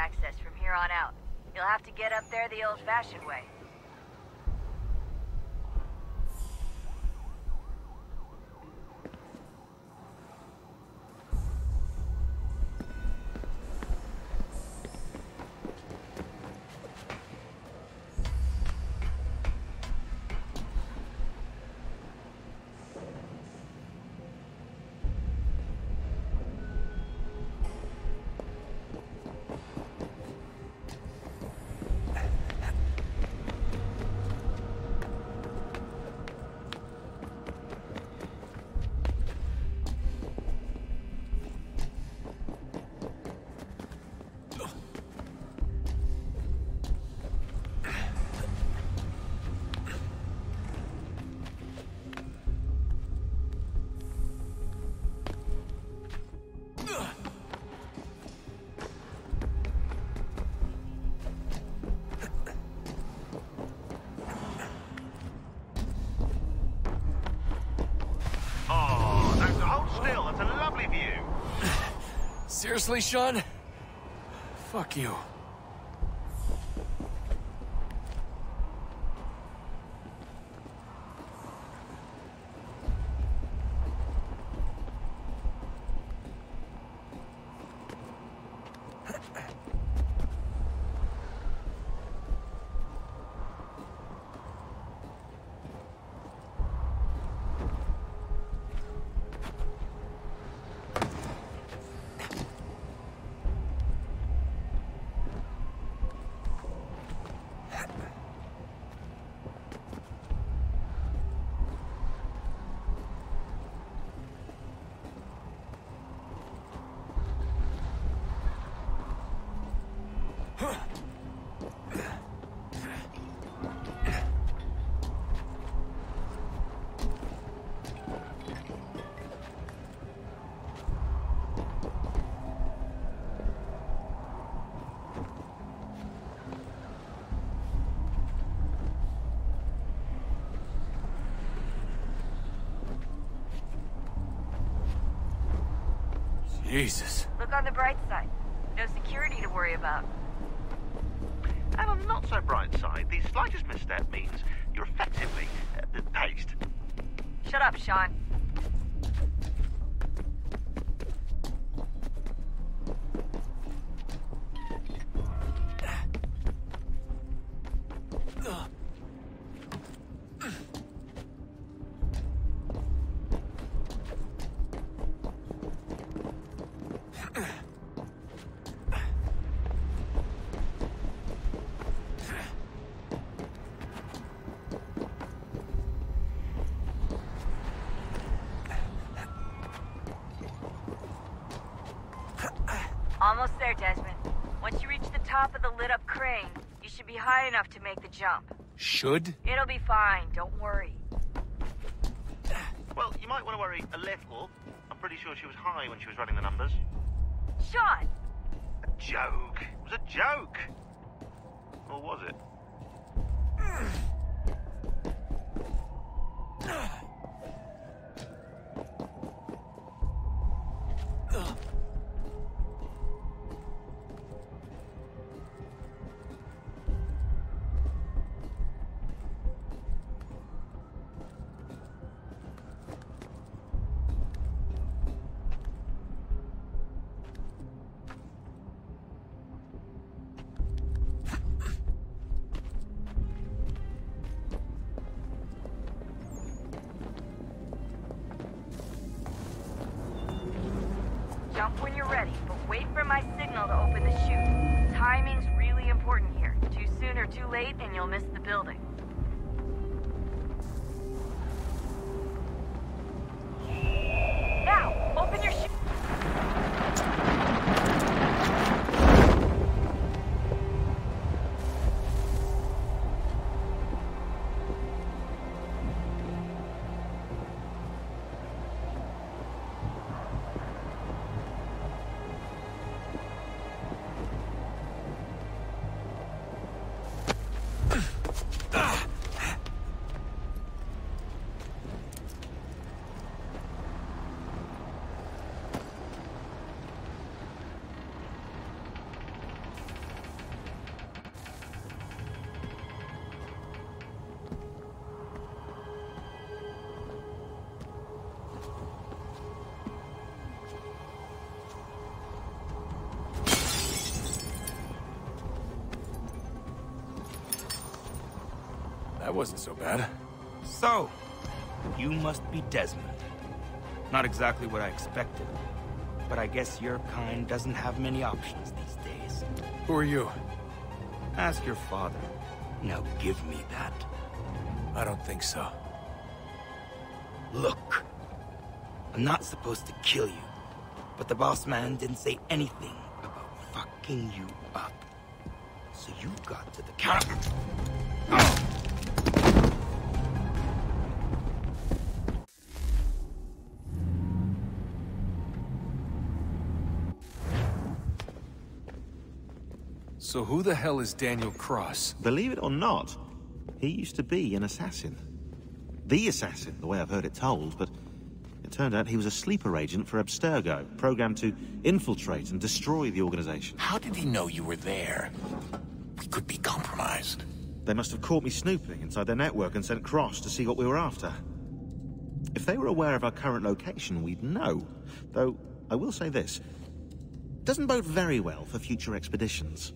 access from here on out. You'll have to get up there the old-fashioned way. Seriously, Sean? Fuck you. Jesus. Look on the bright side. No security to worry about. And on the not so bright side, the slightest misstep means you're effectively paced. Shut up, Sean. Almost there, Desmond. Once you reach the top of the lit-up crane, you should be high enough to make the jump. Should? It'll be fine, don't worry. Well, you might want to worry a little. I'm pretty sure she was high when she was running the numbers. Sean! A joke. It was a joke. Or was it? Jump when you're ready, but wait for my signal to open the chute. Timing's really important here. Too soon or too late, and you'll miss the building. Now, open your chute. That wasn't so bad. So, you must be Desmond. Not exactly what I expected, but I guess your kind doesn't have many options these days. Who are you? Ask your father. Now give me that. I don't think so. Look, I'm not supposed to kill you, but the boss man didn't say anything about fucking you up. So you got to the counter. So who the hell is Daniel Cross? Believe it or not, he used to be an assassin. The assassin, the way I've heard it told, but it turned out he was a sleeper agent for Abstergo, programmed to infiltrate and destroy the organization. How did he know you were there? We could be compromised. They must have caught me snooping inside their network and sent Cross to see what we were after. If they were aware of our current location, we'd know. Though, I will say this. Doesn't bode very well for future expeditions.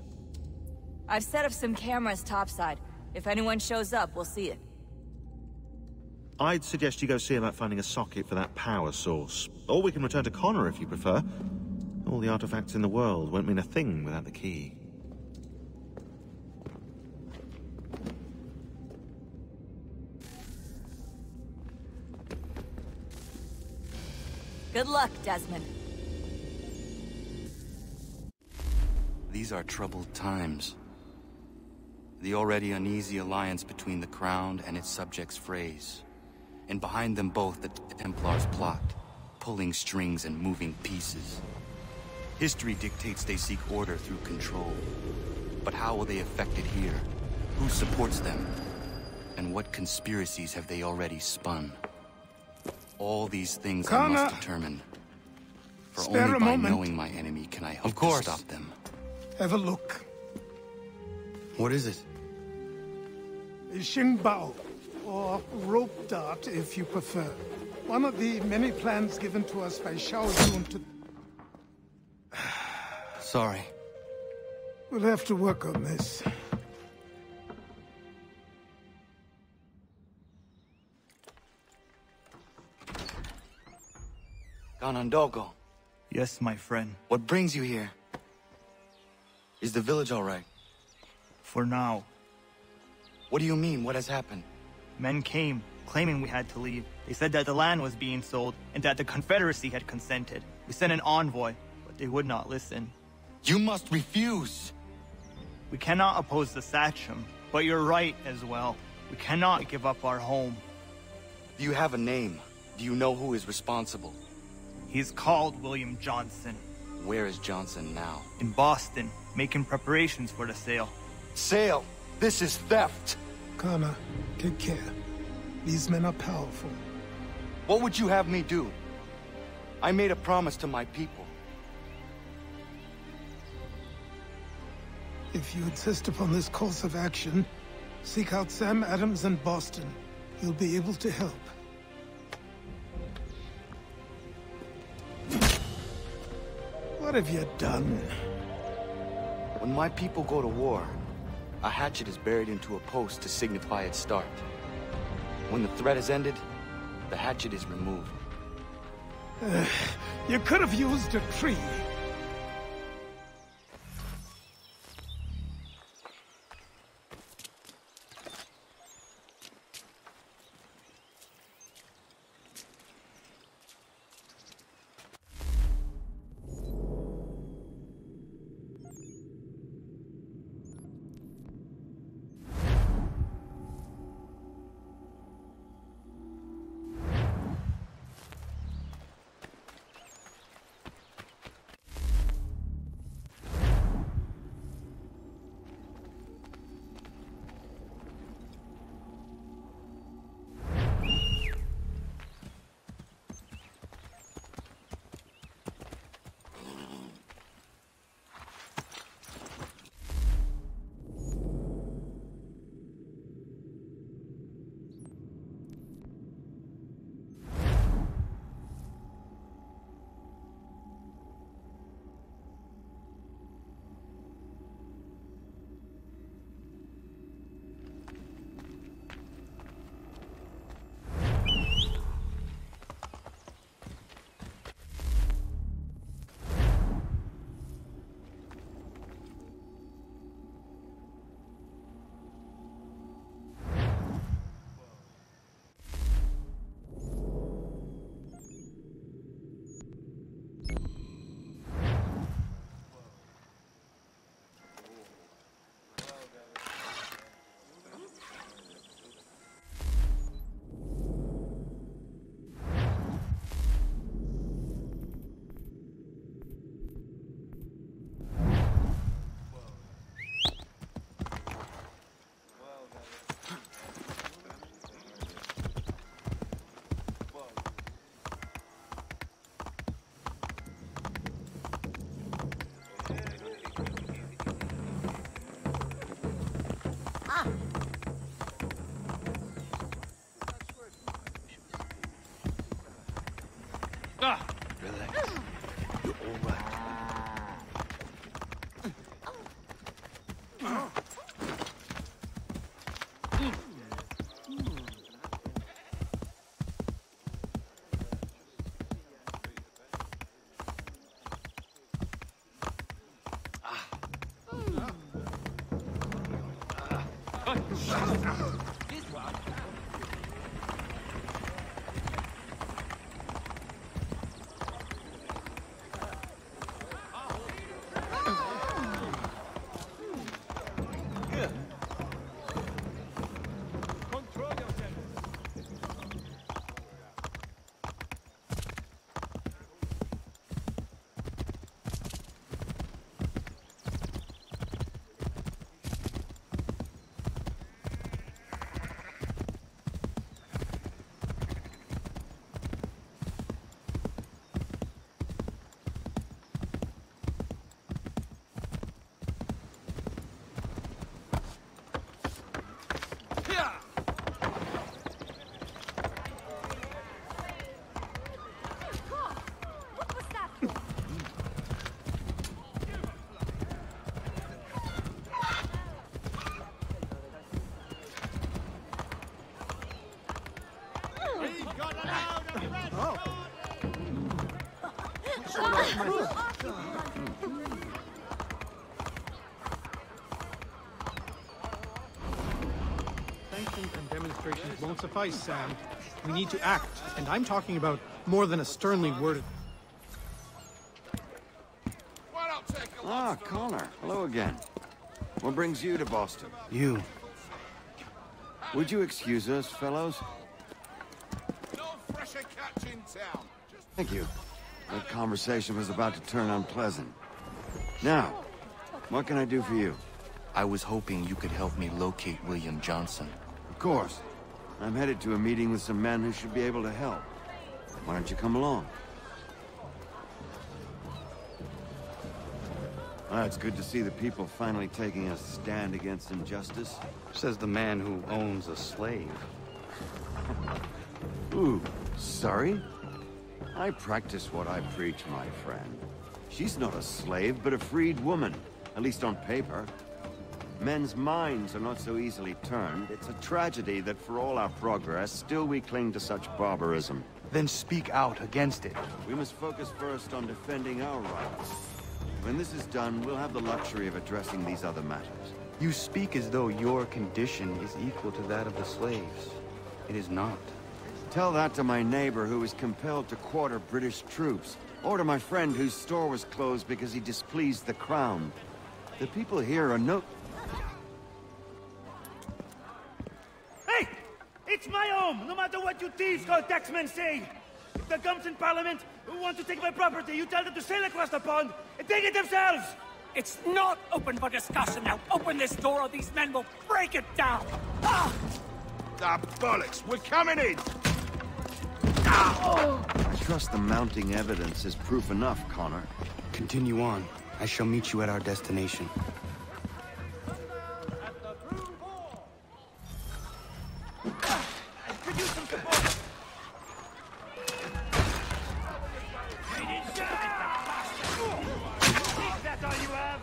I've set up some cameras topside. If anyone shows up, we'll see it. I'd suggest you go see about finding a socket for that power source. Or we can return to Connor if you prefer. All the artifacts in the world won't mean a thing without the key. Good luck, Desmond. These are troubled times. The already uneasy alliance between the Crown and its subjects frays. And behind them both the Templars plot, pulling strings and moving pieces. History dictates they seek order through control. But how will they affect it here? Who supports them? And what conspiracies have they already spun? All these things I must determine. For only by knowing my enemy can I hope to stop them. Have a look. What is it? Xingbao, or rope dart if you prefer. One of the many plans given to us by Xiao Yun to... Sorry. We'll have to work on this. Ganondogo, Yes, my friend. what brings you here? Is the village all right? For now. What do you mean? What has happened? Men came, claiming we had to leave. They said that the land was being sold, and that the Confederacy had consented. We sent an envoy, but they would not listen. You must refuse! We cannot oppose the Sachem, but you're right as well. We cannot give up our home. Do you have a name? Do you know who is responsible? He's called William Johnson. Where is Johnson now? In Boston, making preparations for the sale. Sale! This is theft! Connor, take care. These men are powerful. What would you have me do? I made a promise to my people. If you insist upon this course of action, seek out Sam Adams in Boston. He'll be able to help. What have you done? When my people go to war, a hatchet is buried into a post to signify its start. When the threat is ended, the hatchet is removed. You could have used a tree. Relax. You're all right. Sanctions and demonstrations won't suffice, Sam. We need to act, and I'm talking about more than a sternly worded... Ah, Connor. Hello again. What brings you to Boston? You. Would you excuse us, fellows? No fresher catch in town. Thank you. That conversation was about to turn unpleasant. Now, what can I do for you? I was hoping you could help me locate William Johnson. Of course. I'm headed to a meeting with some men who should be able to help. Why don't you come along? It's good to see the people finally taking a stand against injustice. Says the man who owns a slave. Ooh, sorry? I practice what I preach, my friend. She's not a slave, but a freed woman, at least on paper. Men's minds are not so easily turned. It's a tragedy that for all our progress, still we cling to such barbarism. Then speak out against it. We must focus first on defending our rights. When this is done, we'll have the luxury of addressing these other matters. You speak as though your condition is equal to that of the slaves. It is not. Tell that to my neighbor who was compelled to quarter British troops, or to my friend whose store was closed because he displeased the crown. The people here are no... Hey! It's my home, no matter what you thieves called taxmen say! If the gums in Parliament who want to take my property, you tell them to sail across the pond and take it themselves! It's not open for discussion now. Open this door or these men will break it down! Ah! Ah, bollocks! We're coming in! I trust the mounting evidence is proof enough, Connor. Continue on. I shall meet you at our destination. Could use some support! Is that all you have?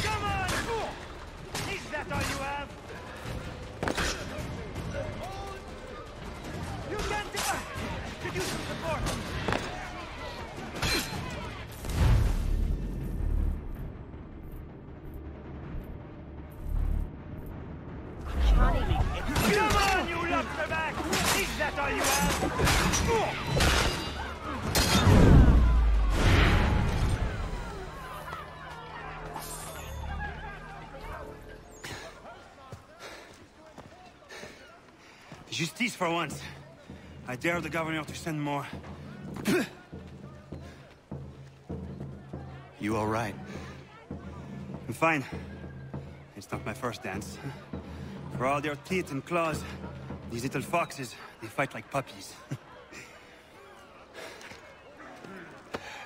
Come on! Is that all you have? You can't do it! Could use some support! Come on, you lobsterback! Is that all you have? Justice for once. I dare the governor to send more. You all right? I'm fine. It's not my first dance. For all their teeth and claws, these little foxes, they fight like puppies.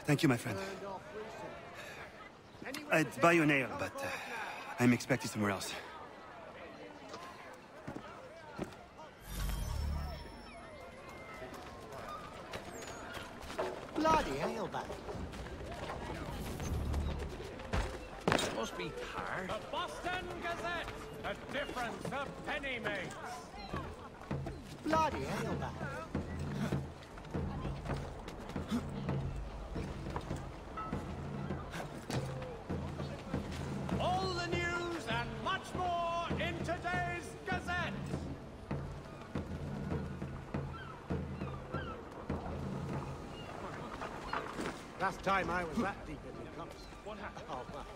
Thank you, my friend. I'd buy you an ale, but I'm expected somewhere else. Bloody hell, man. Must be hard. The Boston Gazette! A difference a penny makes. Bloody hell, man. All the news and much more in today's Gazette. Last time I was that deep in the cups. What happened? Oh, well.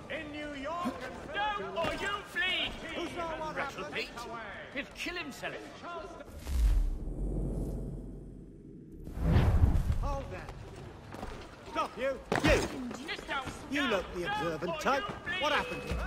In New York and... No, or you flee! Who's not what happened? Pete. He'll kill himself. Hold that. Stop, you! You! You look the observant type. What happened here?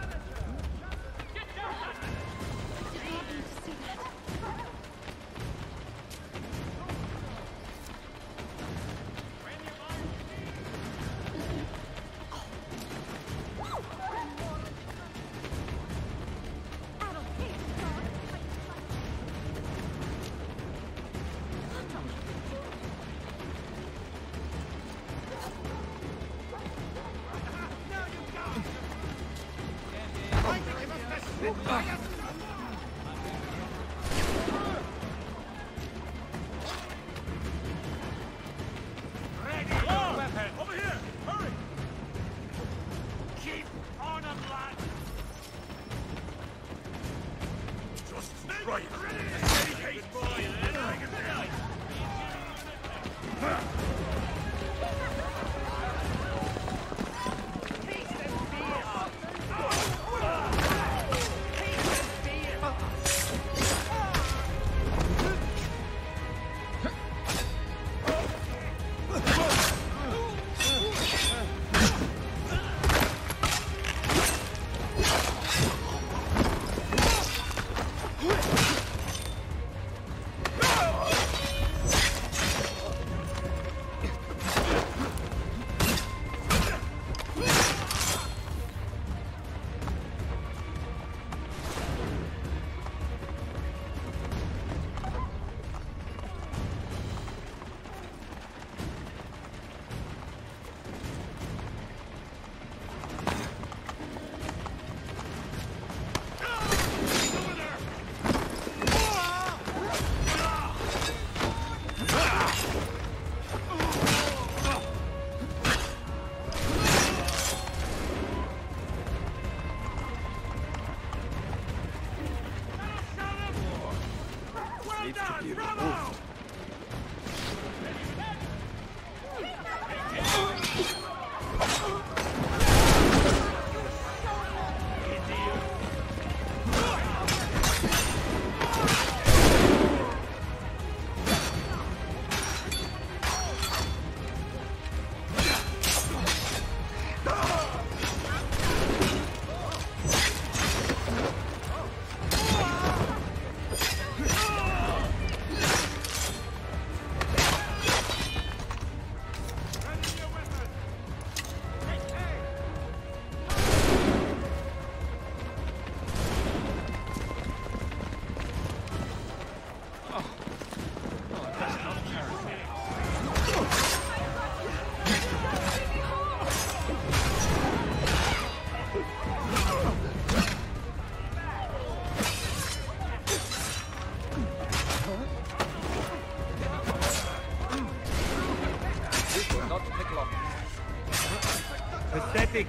Pathetic.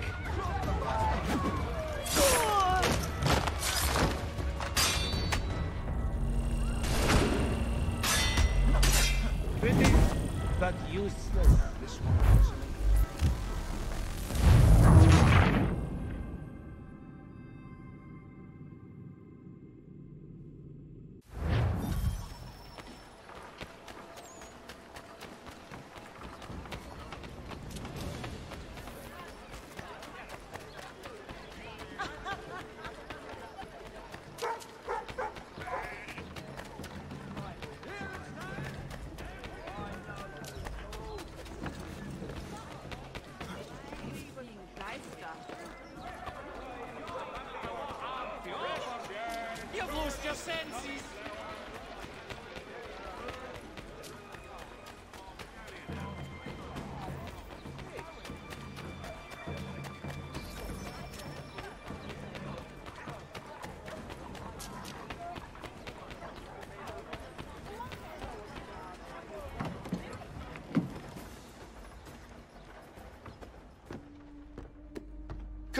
Pretty, but useless. This one was.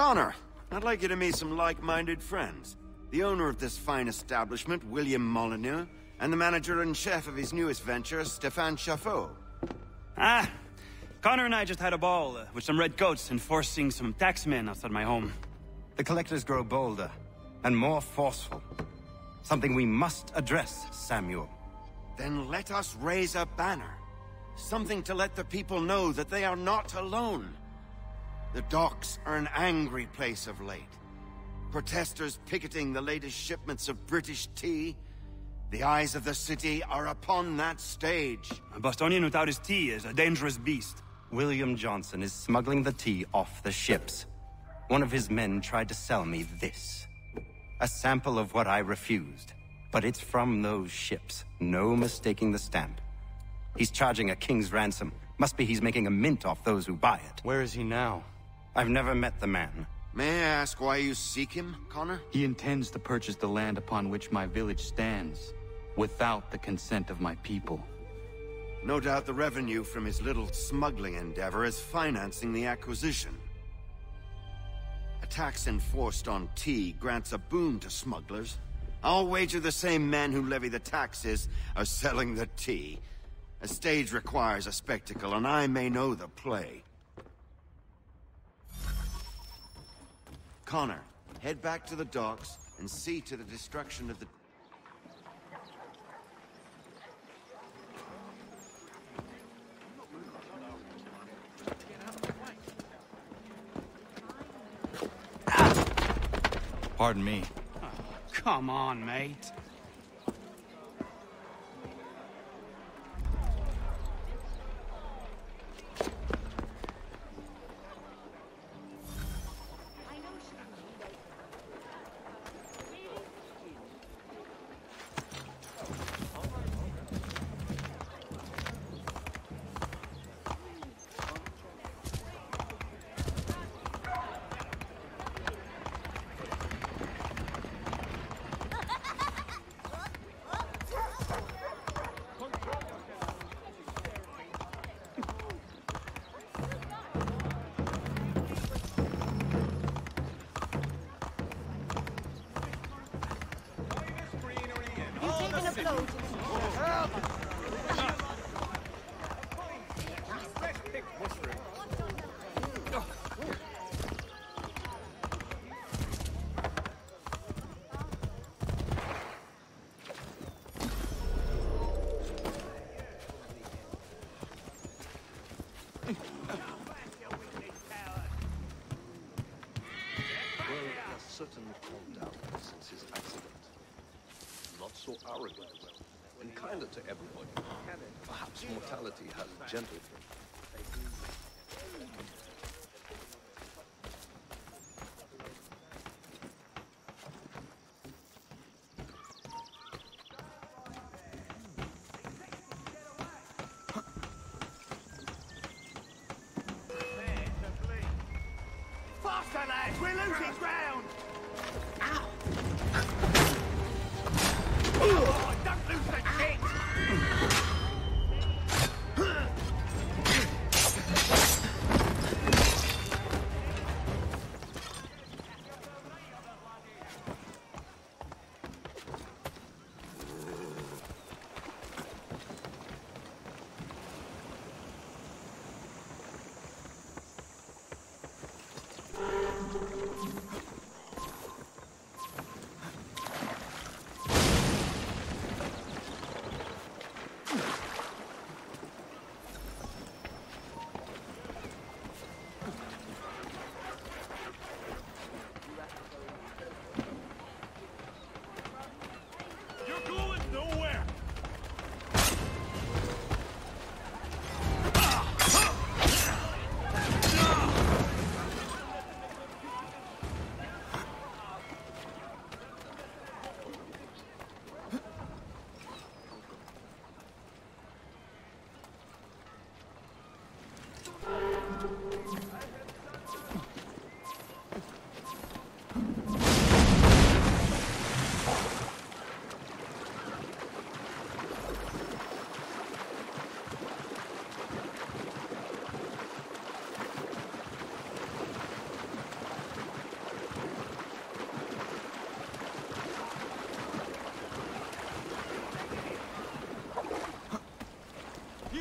Connor, I'd like you to meet some like-minded friends. The owner of this fine establishment, William Molyneux, and the manager and chef of his newest venture, Stéphane Chaffeau. Ah, Connor and I just had a ball with some redcoats enforcing some taxmen outside my home. The collectors grow bolder and more forceful. Something we must address, Samuel. Then let us raise a banner. Something to let the people know that they are not alone. The docks are an angry place of late. Protesters picketing the latest shipments of British tea. The eyes of the city are upon that stage. A Bostonian without his tea is a dangerous beast. William Johnson is smuggling the tea off the ships. One of his men tried to sell me this. A sample of what I refused. But it's from those ships. No mistaking the stamp. He's charging a king's ransom. Must be he's making a mint off those who buy it. Where is he now? I've never met the man. May I ask why you seek him, Connor? He intends to purchase the land upon which my village stands, without the consent of my people. No doubt the revenue from his little smuggling endeavor is financing the acquisition. A tax enforced on tea grants a boon to smugglers. I'll wager the same men who levy the taxes are selling the tea. A stage requires a spectacle, and I may know the play. Connor, head back to the docks and see to the destruction of the... Pardon me. Oh, come on, mate. Certainly calmed down since his accident. Not so arrogant, and kinder to everybody. Perhaps mortality has gentled him. Faster, lads! We're losing ground! Ow! Oh, don't lose the shit!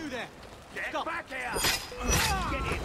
You there! Get Stop. back here! Get in!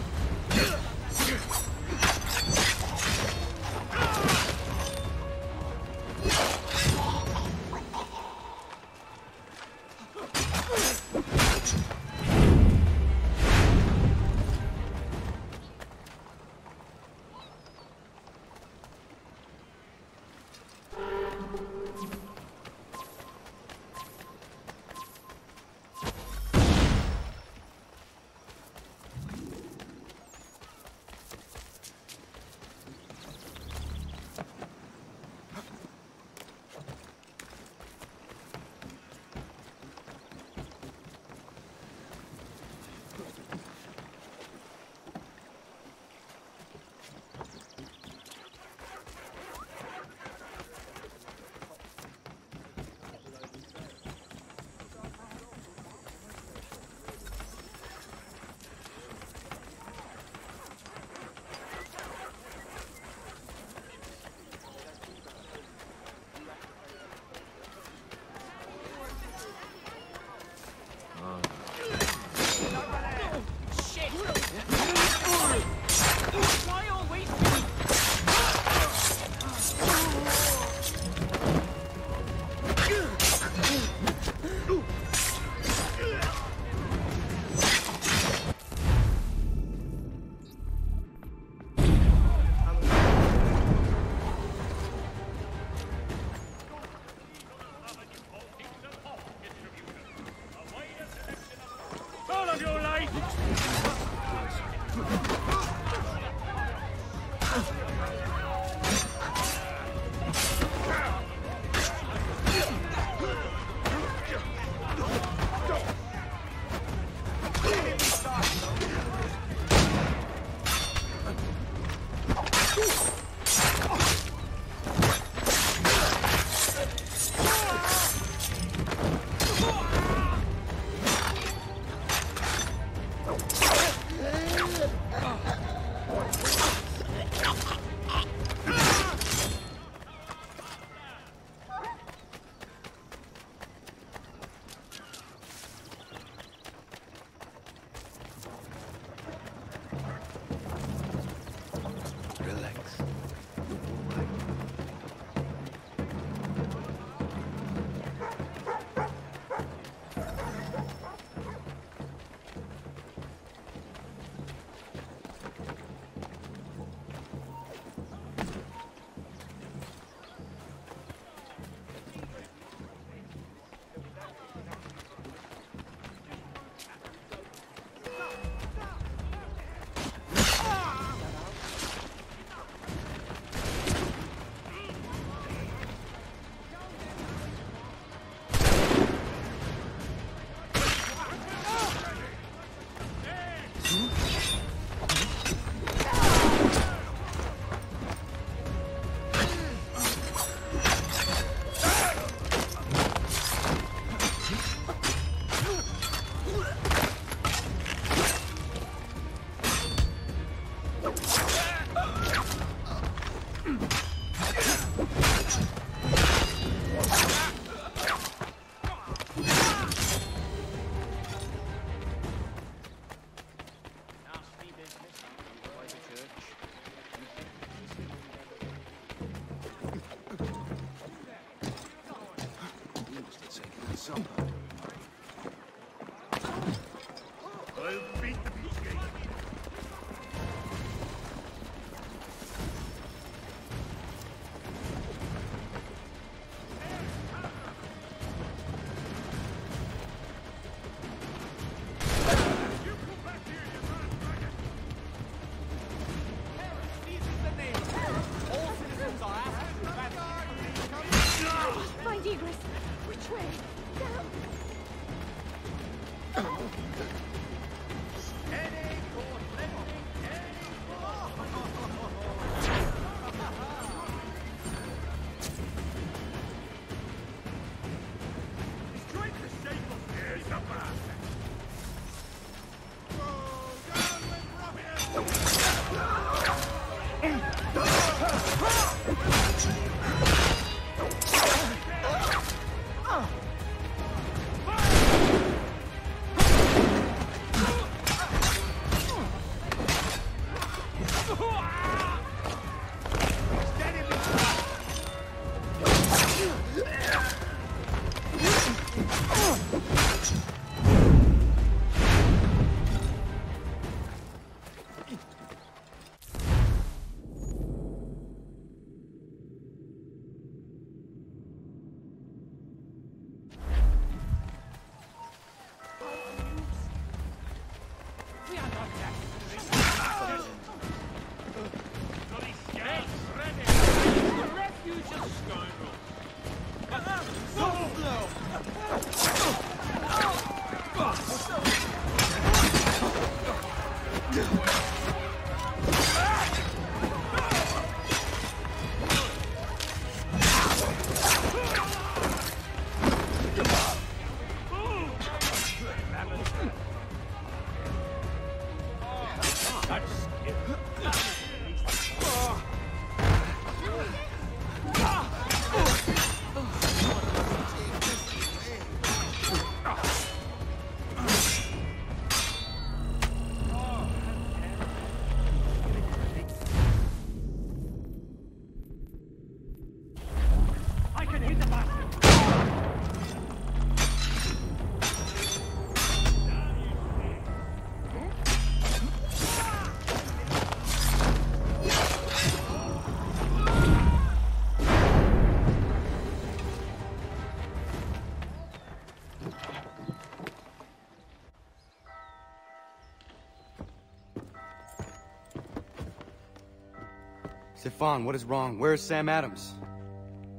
Stefan, what is wrong? Where's Sam Adams?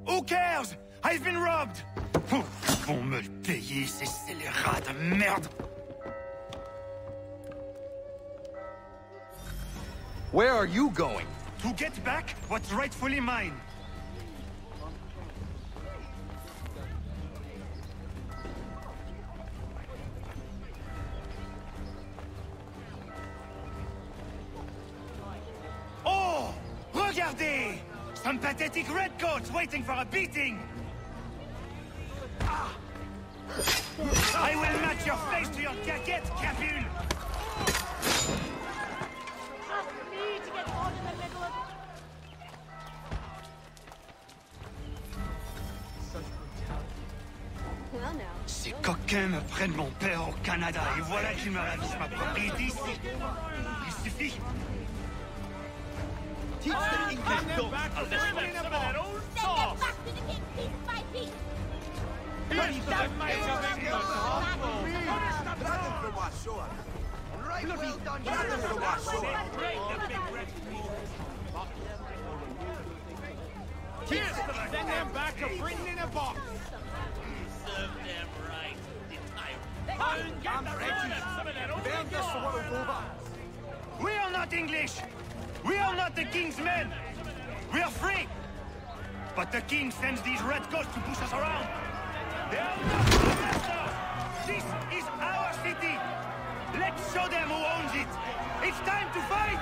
Who cares? I've been robbed! Vont me le payer, ces scélérats de merde! Where are you going? To get back what's rightfully mine. Oh! Regardez! Some pathetic redcoats waiting for a beating! I will match your face to your jacket, Capule! Ces coquins me prennent mon père au Canada et voilà qu'ils me ravissent ma propriété ici. Il suffit. Teach the English dogs a lesson. Send them back to the king piece by piece. Here's the mate of England. Nothing from my sword. Right, well done. Nothing from my sword. Send them back to Britain in a box. Serve them right. I'm ready. Bend the sword over. We are not English. We are not the king's men. We are free. But the king sends these redcoats to push us around. They are not our master. This is our city. Let's show them who owns it. It's time to fight.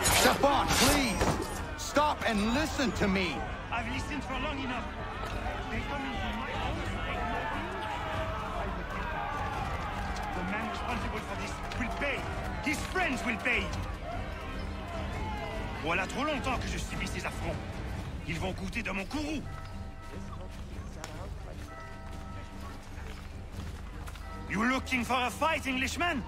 Stefan, please! Stop and listen to me! I've listened for long enough. They come into my own side. The man responsible for this will pay. His friends will pay. Voilà trop longtemps que je subis ces affronts. Ils vont goûter de mon courroux. You looking for a fight, Englishman?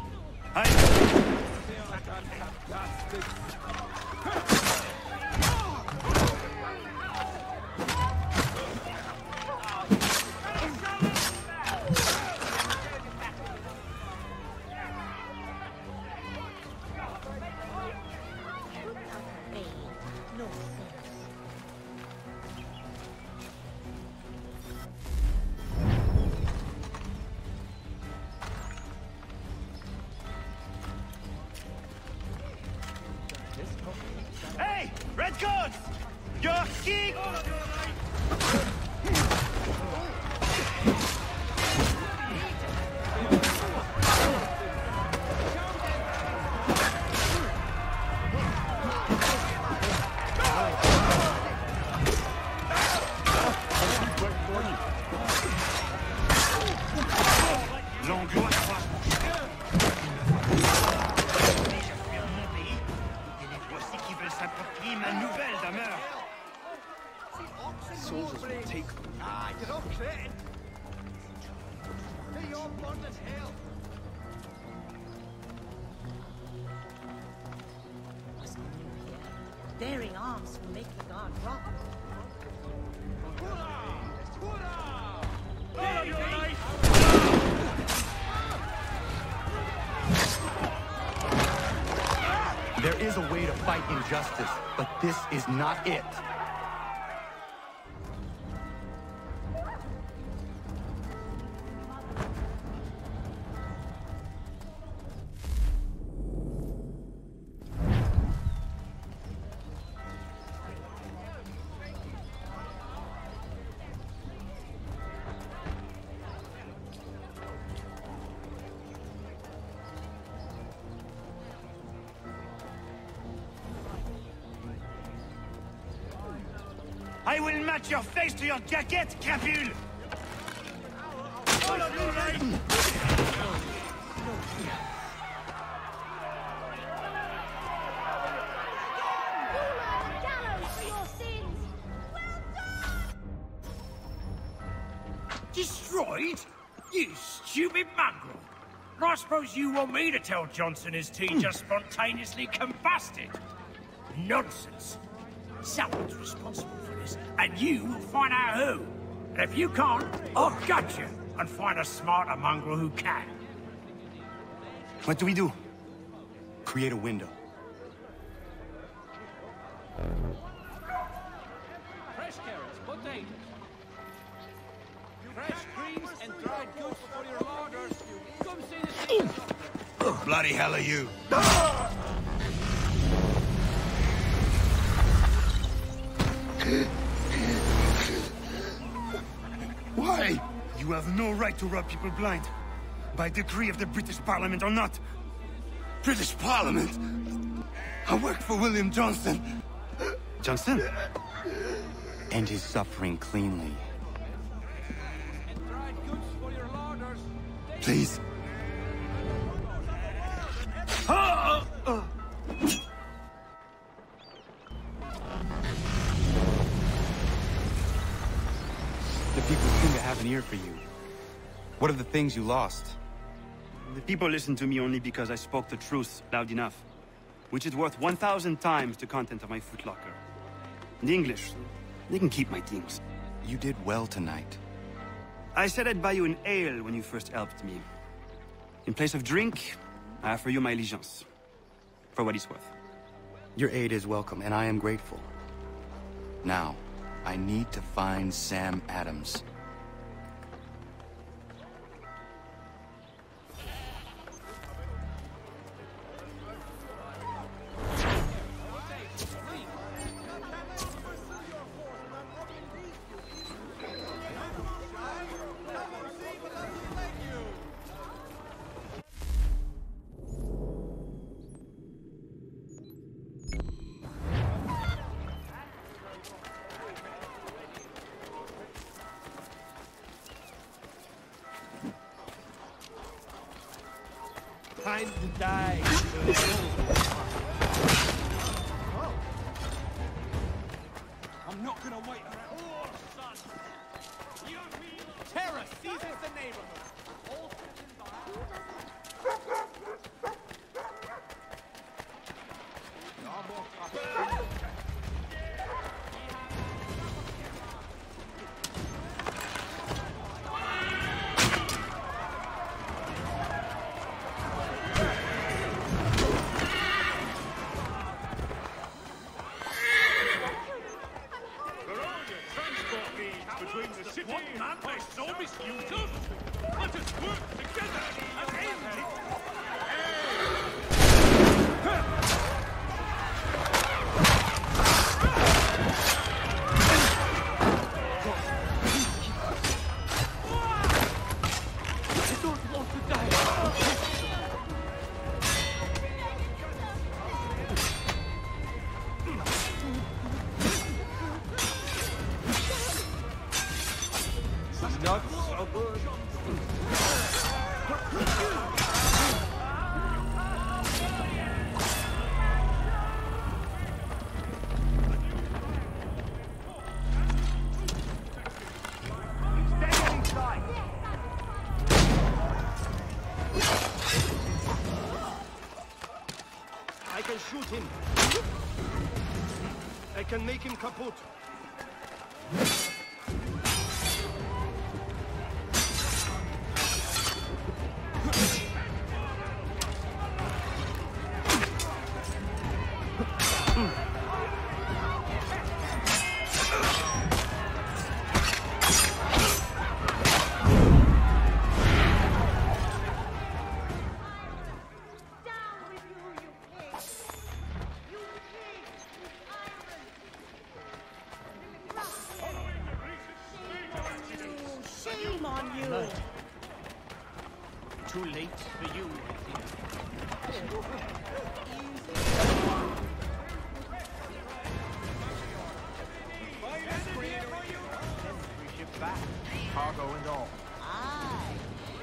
Hey, redcoats! Your king! Bearing arms will make the guard rock. Hurrah! Hurrah! There's a way to fight injustice, but this is not it. I will match your face to your jacket, crapule! Destroyed? You stupid mongrel! I suppose you want me to tell Johnson his tea just spontaneously combusted? Nonsense! Someone's responsible for this, and you will find out who. And if you can't, I'll gut you and find a smarter mongrel who can. What do we do? Create a window. Fresh carrots, potatoes. Fresh greens and dried goods for your larders. Come see the Bloody hell are you? Why? You have no right to rob people blind. By decree of the British Parliament or not. British Parliament? I work for William Johnson. Johnson? End his suffering cleanly. Please. The people seem to have an ear for you. What are the things you lost? The people listen to me only because I spoke the truth loud enough. Which is worth 1,000 times the content of my footlocker. The English, they can keep my things. You did well tonight. I said I'd buy you an ale when you first helped me. In place of drink, I offer you my allegiance. For what it's worth. Your aid is welcome, and I am grateful. Now, I need to find Sam Adams. Time to die. I'm not gonna wait around. Oh, son! Terror seizes the neighborhood. All citizens Shoot him. I can make him kaput. Too late for you, Back, cargo and all. Aye,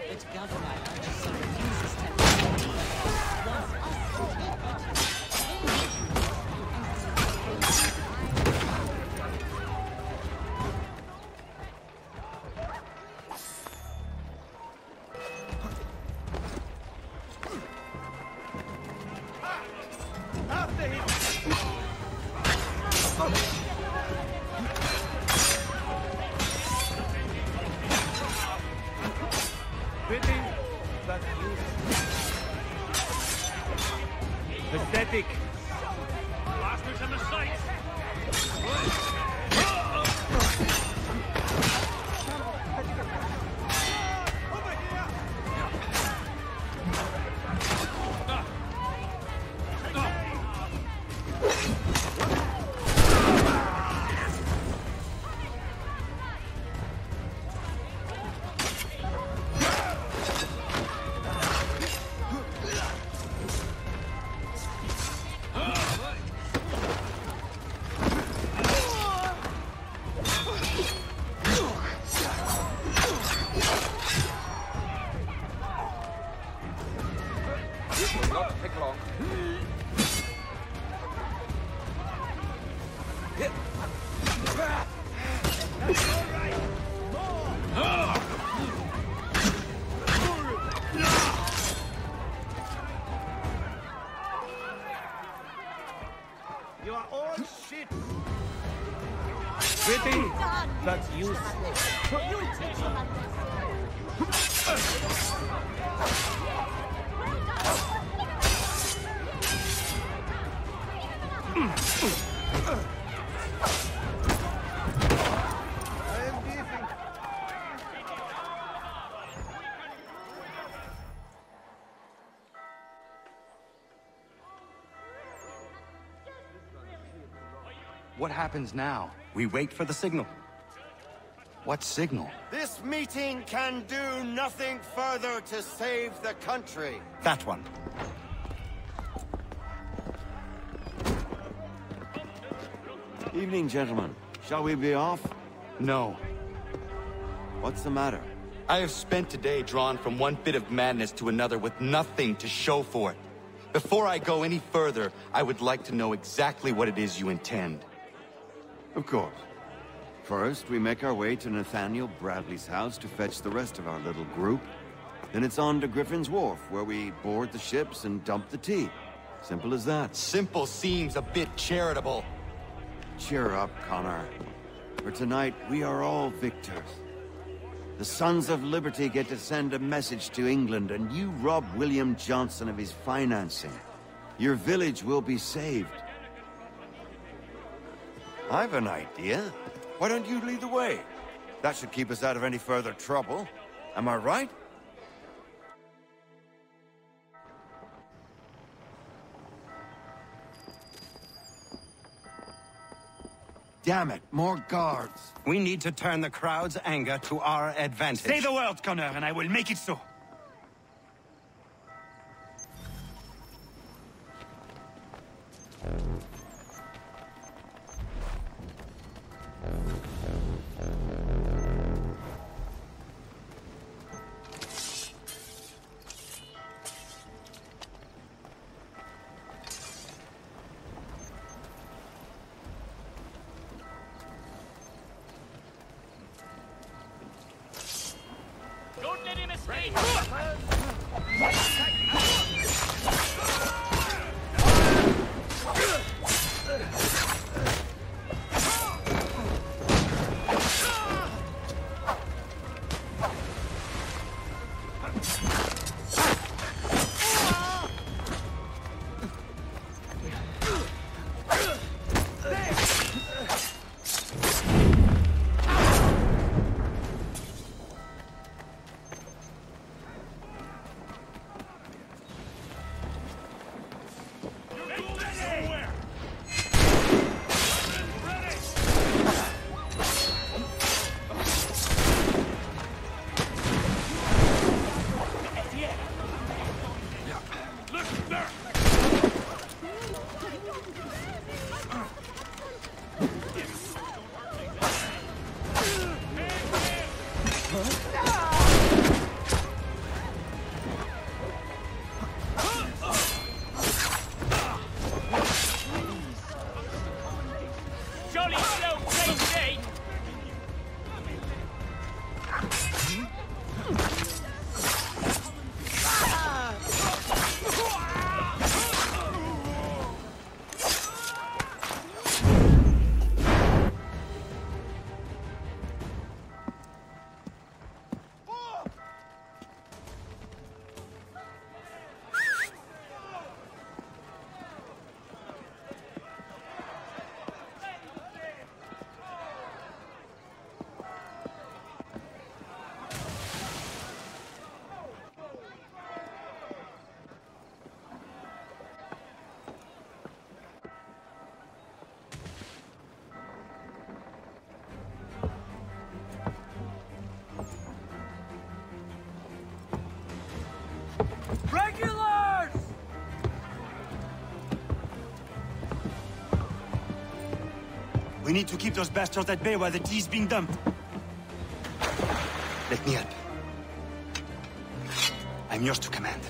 but Governor Hutchison refuses to wants us to take Pathetic. Bastards on the sights. You are all shit. Pretty. That's useless. You teach him a What happens now? We wait for the signal. What signal? This meeting can do nothing further to save the country. That one. Evening, gentlemen. Shall we be off? No. What's the matter? I have spent today drawn from one bit of madness to another with nothing to show for it. Before I go any further, I would like to know exactly what it is you intend. Of course. First, we make our way to Nathaniel Bradley's house to fetch the rest of our little group. Then it's on to Griffin's Wharf, where we board the ships and dump the tea. Simple as that. Simple seems a bit charitable. Cheer up, Connor. For tonight, we are all victors. The Sons of Liberty get to send a message to England, and you rob William Johnson of his financing. Your village will be saved. I've an idea. Why don't you lead the way? That should keep us out of any further trouble. Am I right? Damn it, more guards. We need to turn the crowd's anger to our advantage. Say the word, Connor, and I will make it so. Don't let him escape! Regulars! We need to keep those bastards at bay while the tea's being dumped. Let me help. I'm yours to command.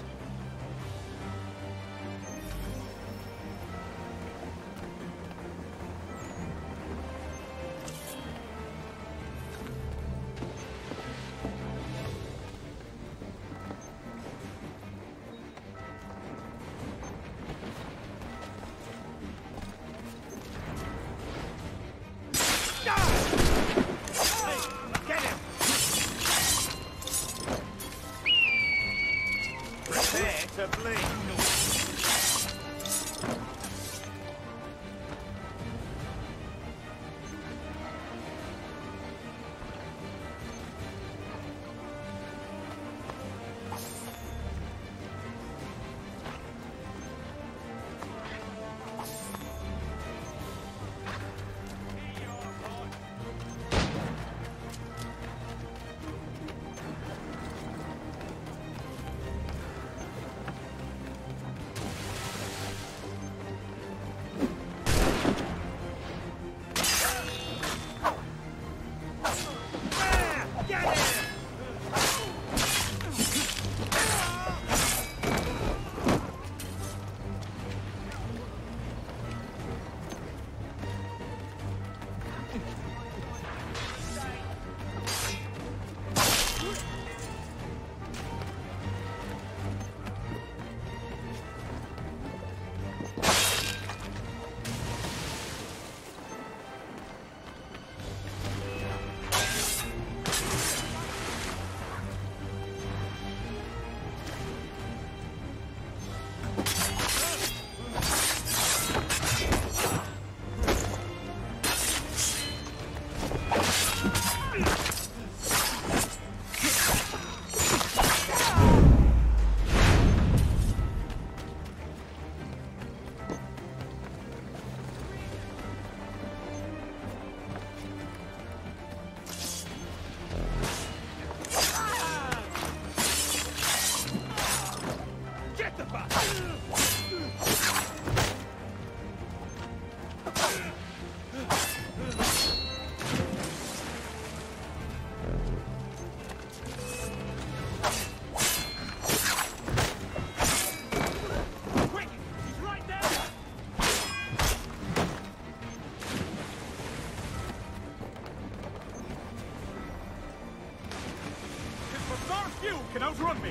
You can outrun me!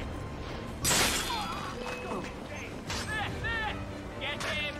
There! Get him!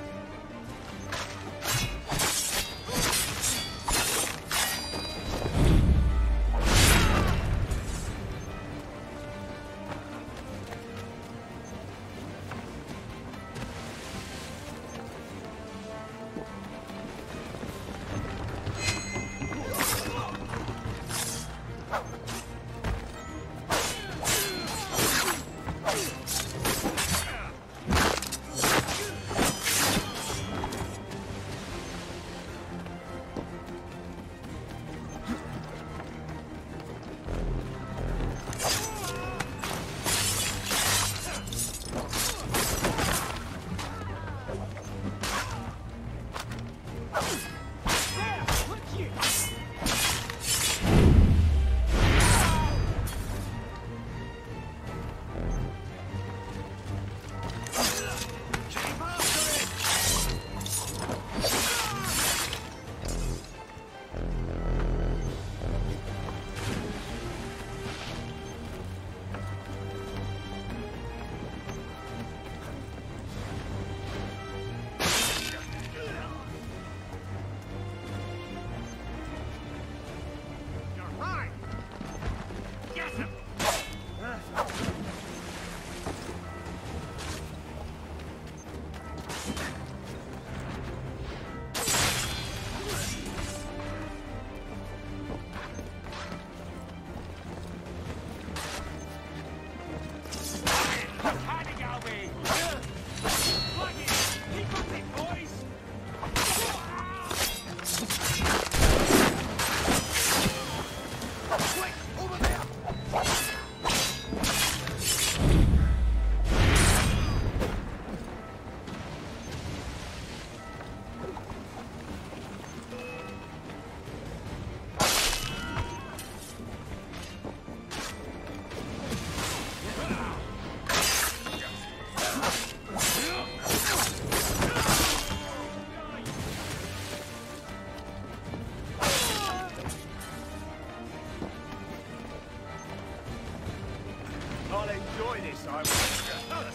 I'll enjoy this, I will.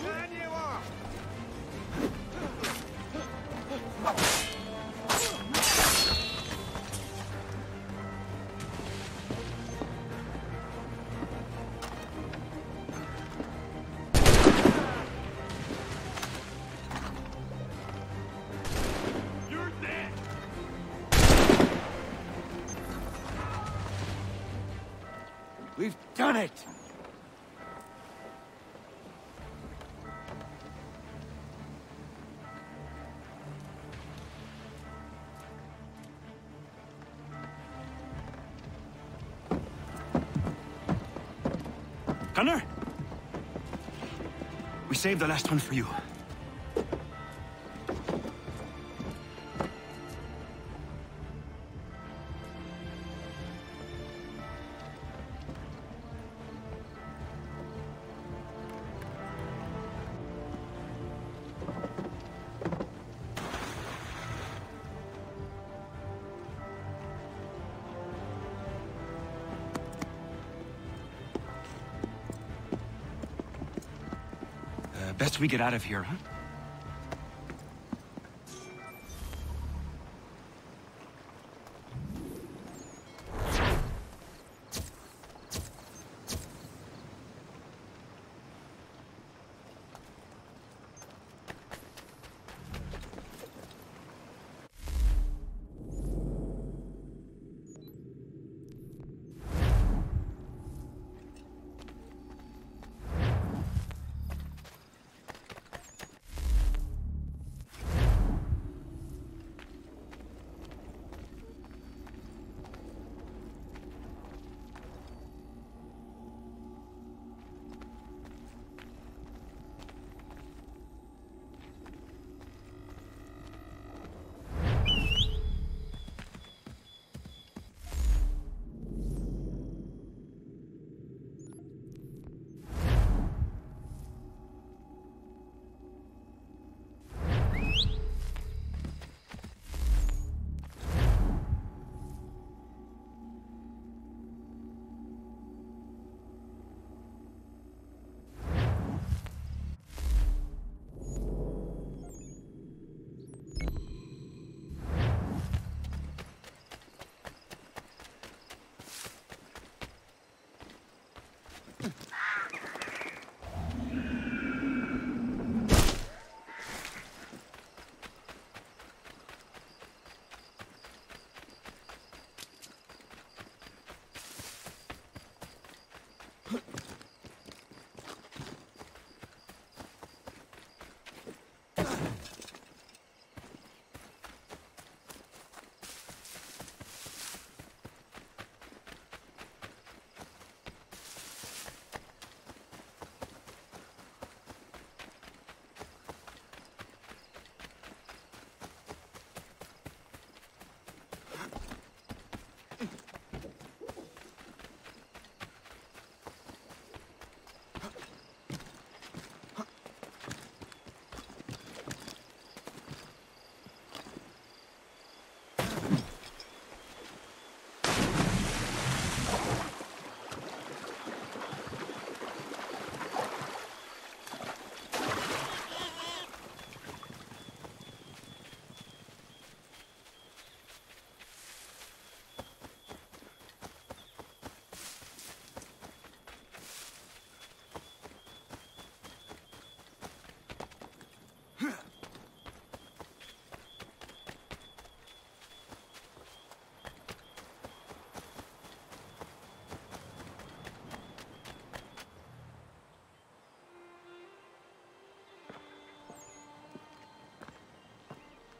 Turn you off! You're dead! We've done it! Gunner? We saved the last one for you. Best we get out of here, huh?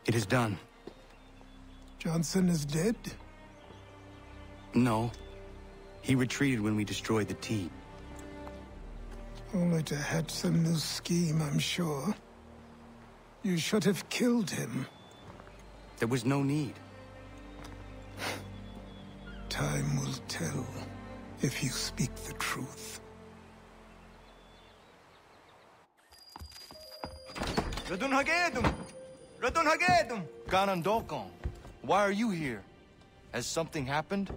It is done. Johnson is dead? No. He retreated when we destroyed the T. Only to hatch some new scheme, I'm sure. You should have killed him. There was no need. Time will tell if you speak the truth. Ganondokon, why are you here? Has something happened?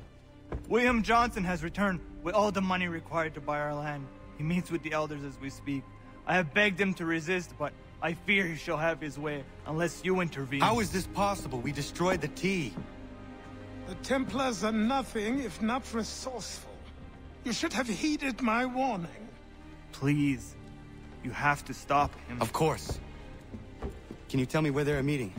William Johnson has returned with all the money required to buy our land. He meets with the elders as we speak. I have begged him to resist, but I fear he shall have his way unless you intervene. How is this possible? We destroyed the tea. The Templars are nothing if not resourceful. You should have heeded my warning. Please, you have to stop him. Of course. Can you tell me where they're meeting?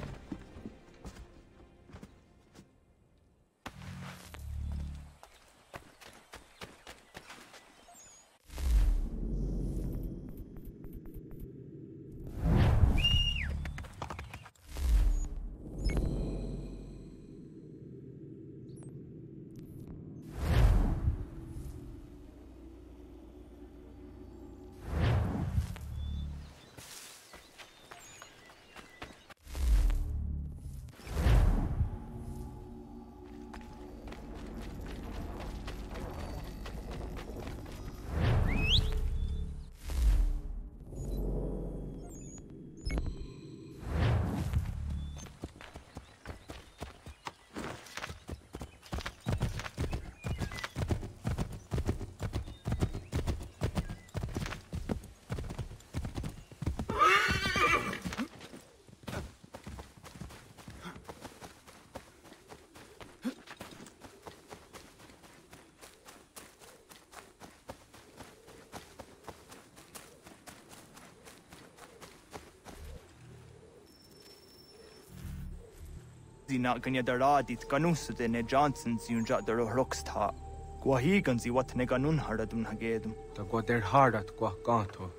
Not gonna daradit ganus de ne Johnsons yun jat der rocksta. Gwahigan zi wat ne ganun haradun hagedum. Da go der hardat gwa ganto.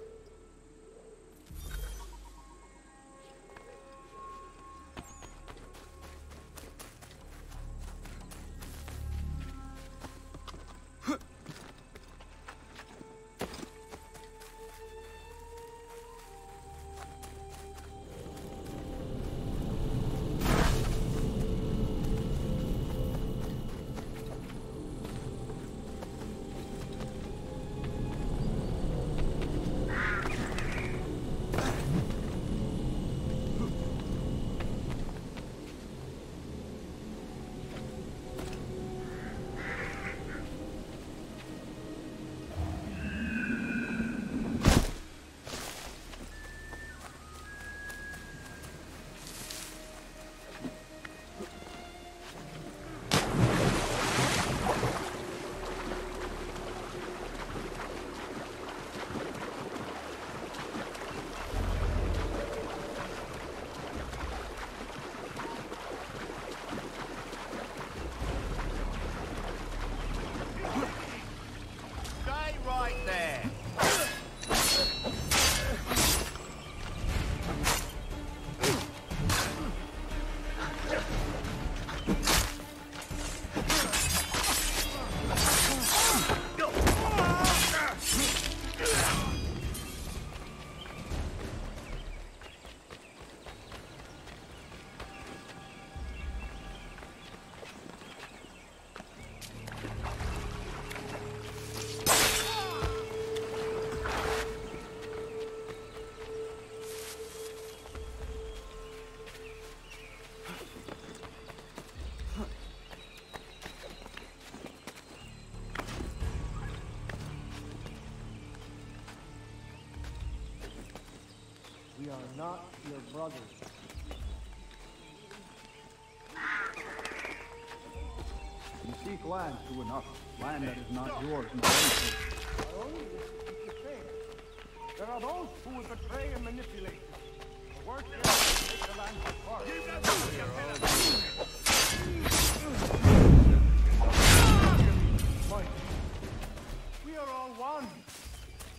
We are not your brothers. You seek land, true enough. Land that is not yours in the first place. There are those who would betray and manipulate. The worst is to take the land by force. We are all one.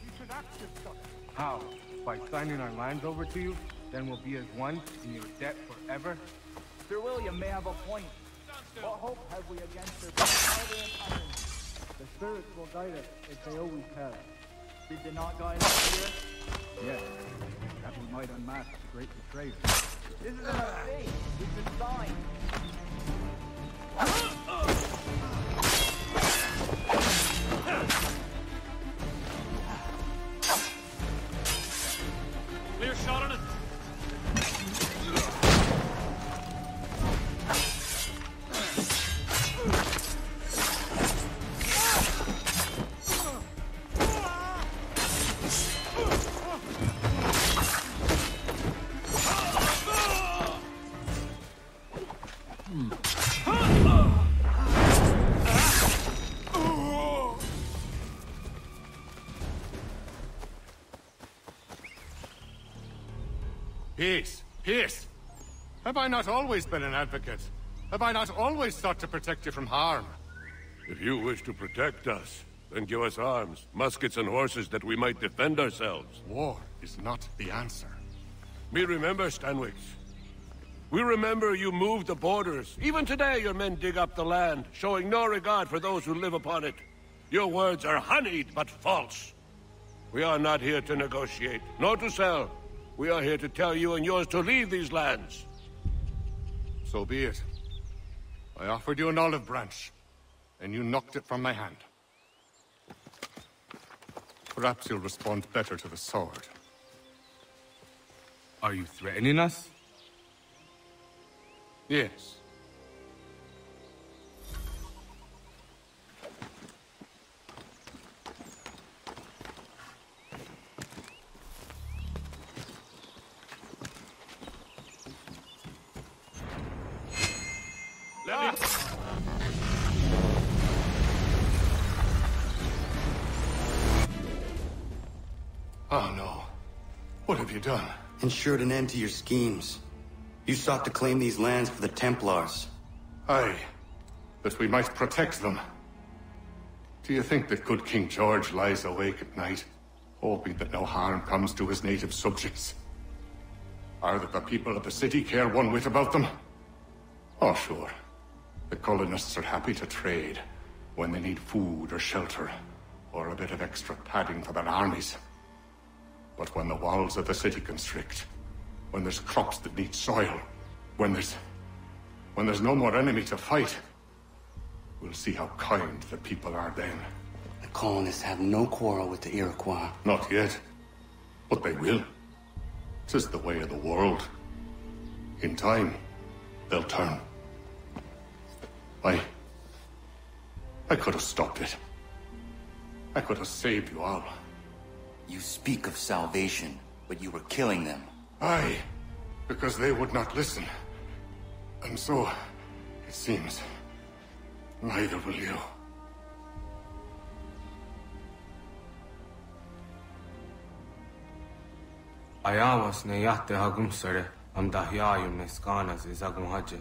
You should act as such. How? By signing our lands over to you? Then we'll be as one in your debt forever? Sir William may have a point. What hope have we against their powder and iron? The spirits will guide us, as they always have. Did they not guide us here? Yes. That we might unmask the great betrayer. This is a mistake. It's been signed. Clear shot on it. Peace. Peace. Have I not always been an advocate? Have I not always sought to protect you from harm? If you wish to protect us, then give us arms, muskets and horses that we might defend ourselves. War is not the answer. We remember, Stanwix. We remember you moved the borders. Even today your men dig up the land, showing no regard for those who live upon it. Your words are honeyed, but false. We are not here to negotiate, nor to sell. We are here to tell you and yours to leave these lands. So be it. I offered you an olive branch, and you knocked it from my hand. Perhaps you'll respond better to the sword. Are you threatening us? Yes. Oh no. What have you done? Ensured an end to your schemes. You sought to claim these lands for the Templars. Aye, that we might protect them. Do you think that good King George lies awake at night, hoping that no harm comes to his native subjects? Or that the people of the city care one whit about them? Oh, sure. The colonists are happy to trade when they need food or shelter, or a bit of extra padding for their armies. But when the walls of the city constrict, when there's crops that need soil, when there's no more enemy to fight, we'll see how kind the people are then. The colonists have no quarrel with the Iroquois. Not yet, but they will. 'Tis the way of the world. In time, they'll turn. I could have stopped it. I could have saved you all. You speak of salvation, but you were killing them. Aye, because they would not listen. And so, it seems, neither will you. Ayawas na yate hagum sare am dahyayum na skanas is agum haje.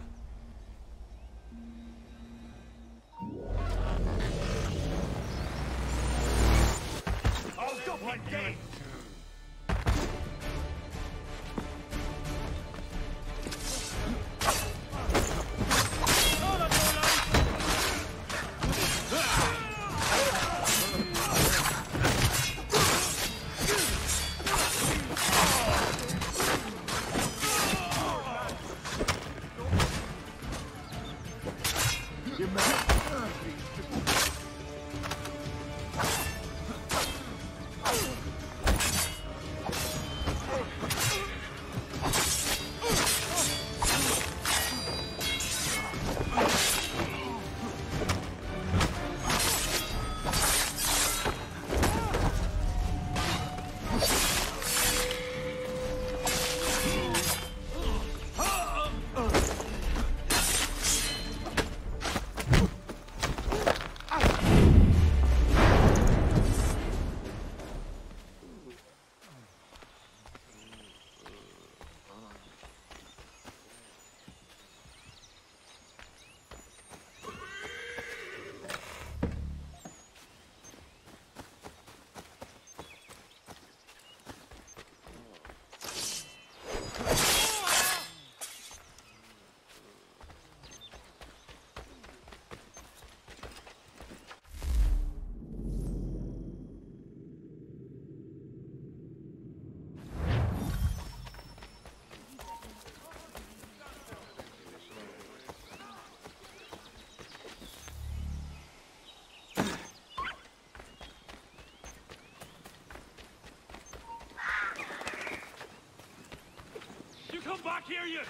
Come back here, you!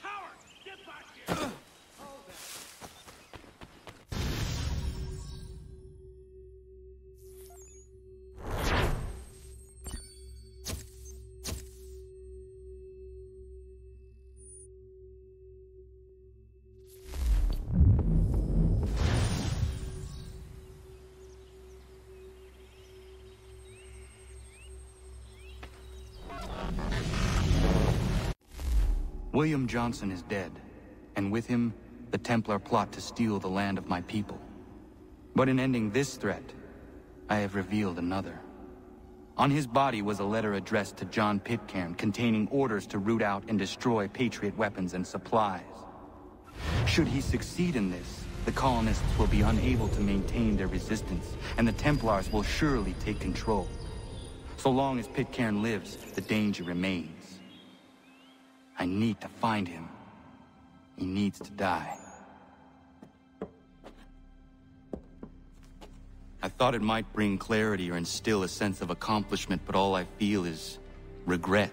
Coward! Get back here! William Johnson is dead, and with him, the Templar plot to steal the land of my people. But in ending this threat, I have revealed another. On his body was a letter addressed to John Pitcairn containing orders to root out and destroy Patriot weapons and supplies. Should he succeed in this, the colonists will be unable to maintain their resistance, and the Templars will surely take control. So long as Pitcairn lives, the danger remains. I need to find him. He needs to die. I thought it might bring clarity or instill a sense of accomplishment, but all I feel is regret.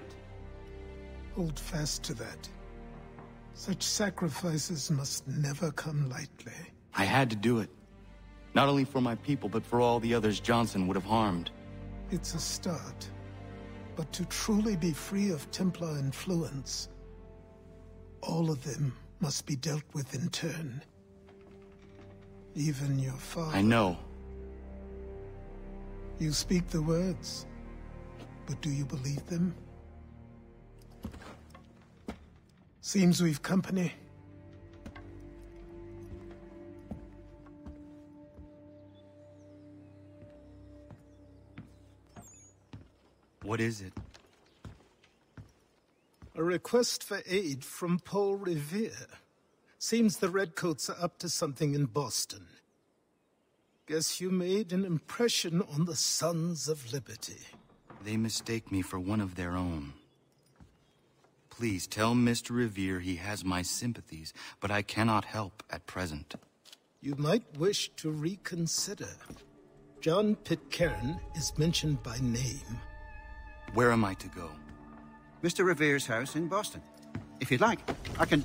Hold fast to that. Such sacrifices must never come lightly. I had to do it. Not only for my people, but for all the others Johnson would have harmed. It's a start. But to truly be free of Templar influence, all of them must be dealt with in turn. Even your father. I know. You speak the words, but do you believe them? Seems we've company. What is it? A request for aid from Paul Revere. Seems the Redcoats are up to something in Boston. Guess you made an impression on the Sons of Liberty. They mistake me for one of their own. Please tell Mr. Revere he has my sympathies, but I cannot help at present. You might wish to reconsider. John Pitcairn is mentioned by name. Where am I to go? Mr. Revere's house in Boston. If you'd like, I can...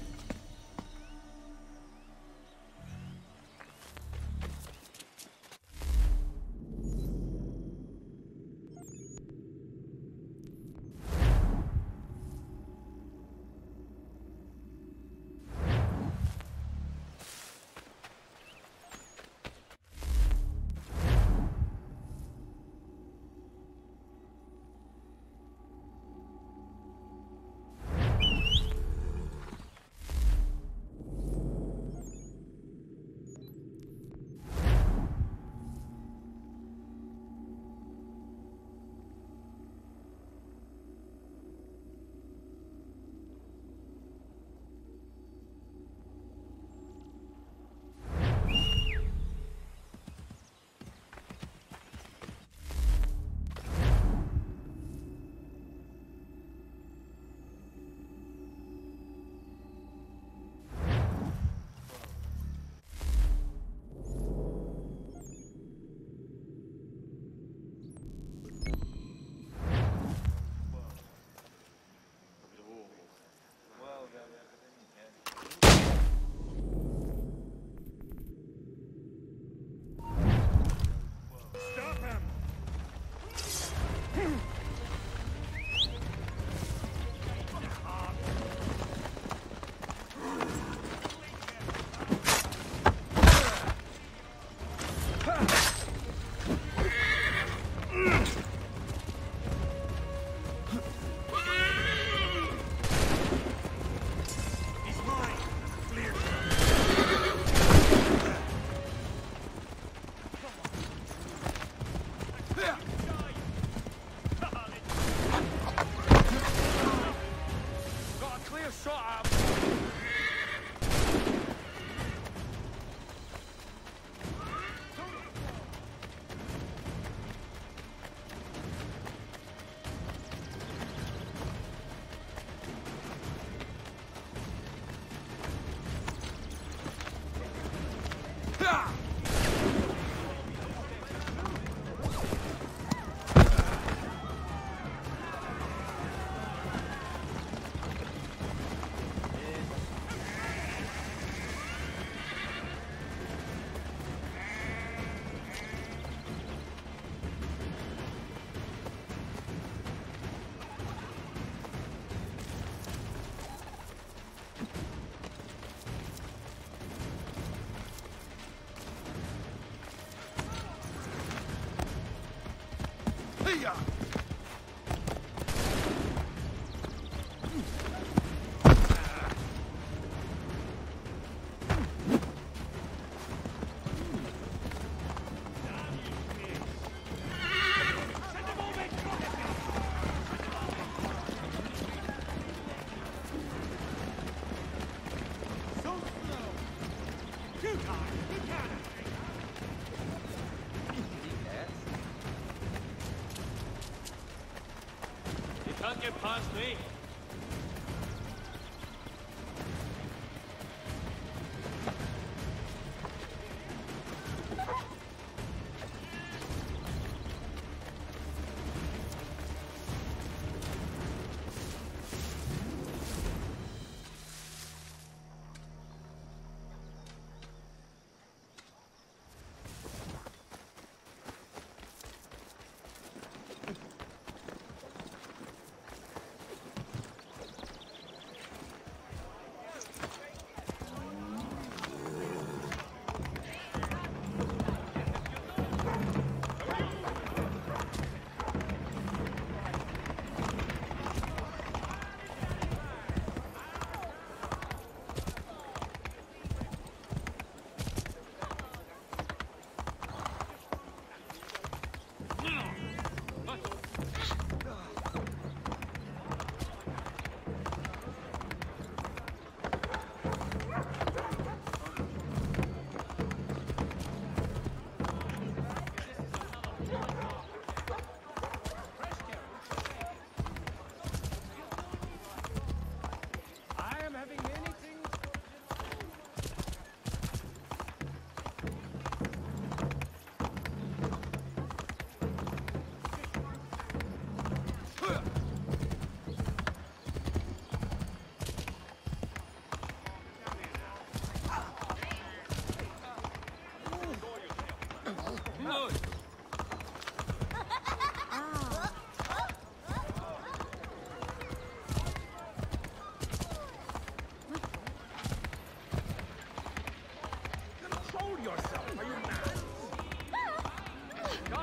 get past me.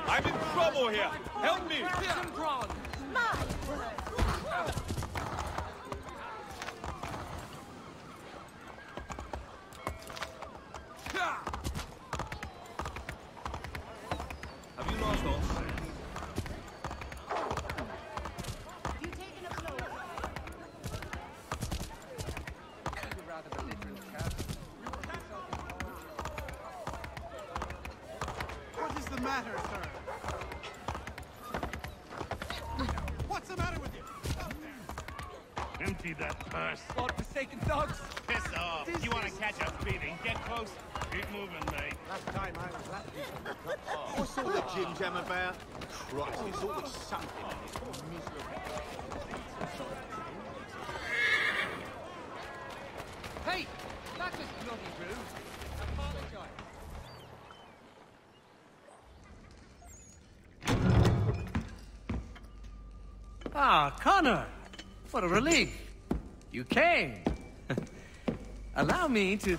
I'm in trouble here. Help me. Some brawn. Have you lost all? What is the matter, sir? What's the matter with you? Empty that purse. God-forsaken dogs! Piss off. You want to catch us beating? Get close. Keep moving, mate. Last time I was left. What's all the Jim Jam about? Christ, there's always something in this miserable... Hey! That was bloody rude. Apologize. Ah, Connor! What a relief. You came. Allow me to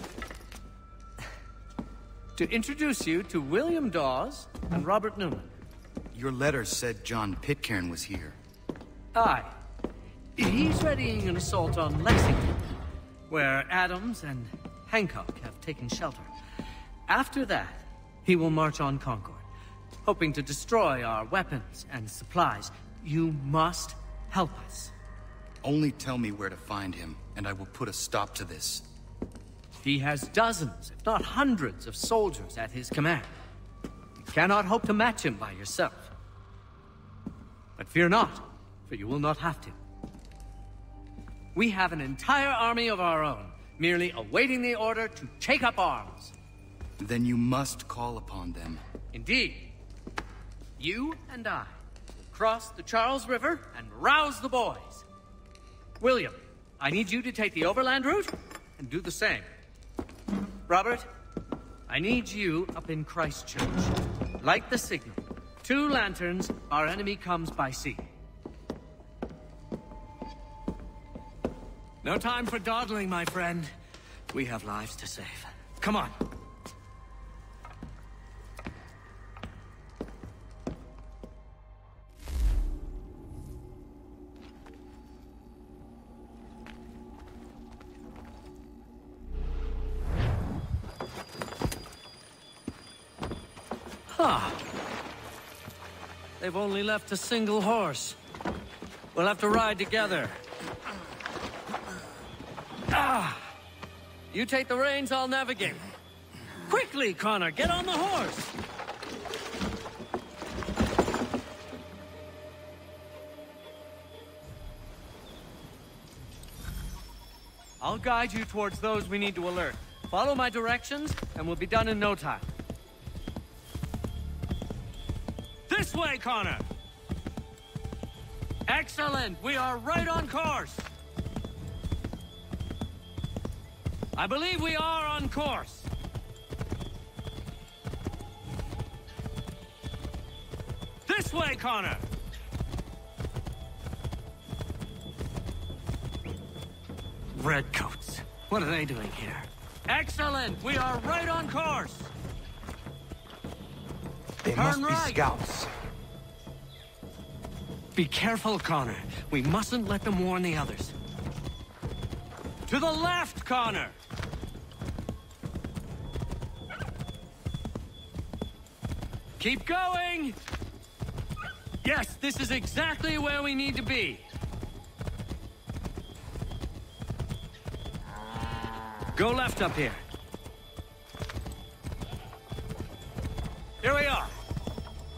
introduce you to William Dawes and Robert Newman. Your letter said John Pitcairn was here. Aye. He's readying an assault on Lexington, where Adams and Hancock have taken shelter. After that, he will march on Concord, hoping to destroy our weapons and supplies. You must help us. Only tell me where to find him, and I will put a stop to this. He has dozens, if not hundreds, of soldiers at his command. You cannot hope to match him by yourself. But fear not, for you will not have to. We have an entire army of our own, merely awaiting the order to take up arms. Then you must call upon them. Indeed. You and I will cross the Charles River and rouse the boys. William, I need you to take the overland route and do the same. Robert, I need you up in Christchurch. Light the signal. 2 lanterns, our enemy comes by sea. No time for dawdling, my friend. We have lives to save. Come on. Ah. They've only left a single horse. We'll have to ride together. Ah! You take the reins, I'll navigate. Quickly, Connor, get on the horse! I'll guide you towards those we need to alert. Follow my directions, and we'll be done in no time. This way, Connor! Excellent! We are right on course! I believe we are on course. This way, Connor! Redcoats. What are they doing here? Excellent! We are right on course! They Turn must be right. scouts. Be careful, Connor. We mustn't let them warn the others. To the left, Connor! Keep going! Yes, this is exactly where we need to be. Go left up here. Here we are.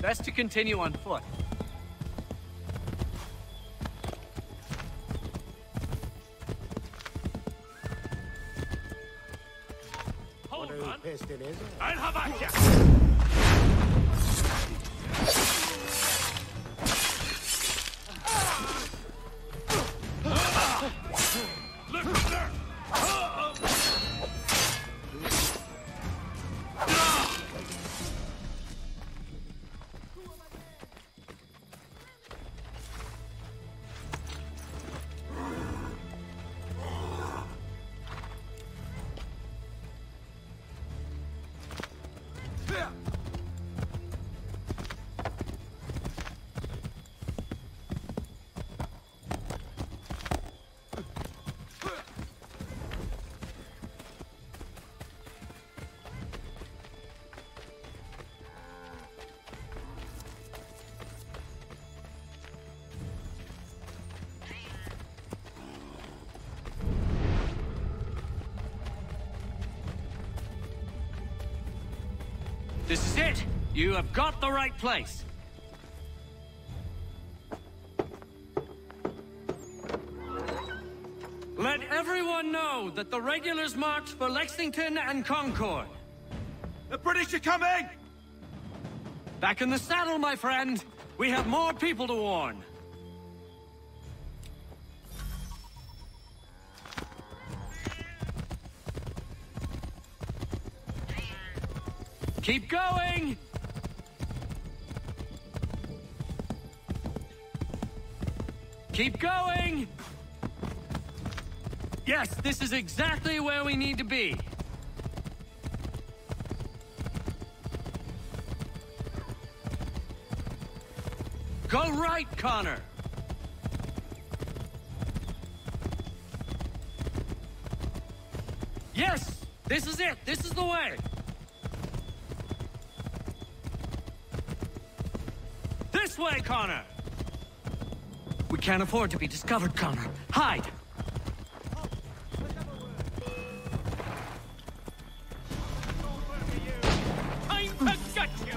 Best to continue on foot. Hold on. I'll have at ya. Look there. This is it! You have got the right place! Let everyone know that the regulars march for Lexington and Concord. The British are coming! Back in the saddle, my friend! We have more people to warn! Keep going! Keep going! Yes, this is exactly where we need to be. Go right, Connor! Yes! This is it! This is the way! This way, Connor! We can't afford to be discovered, Connor. Hide! I got you!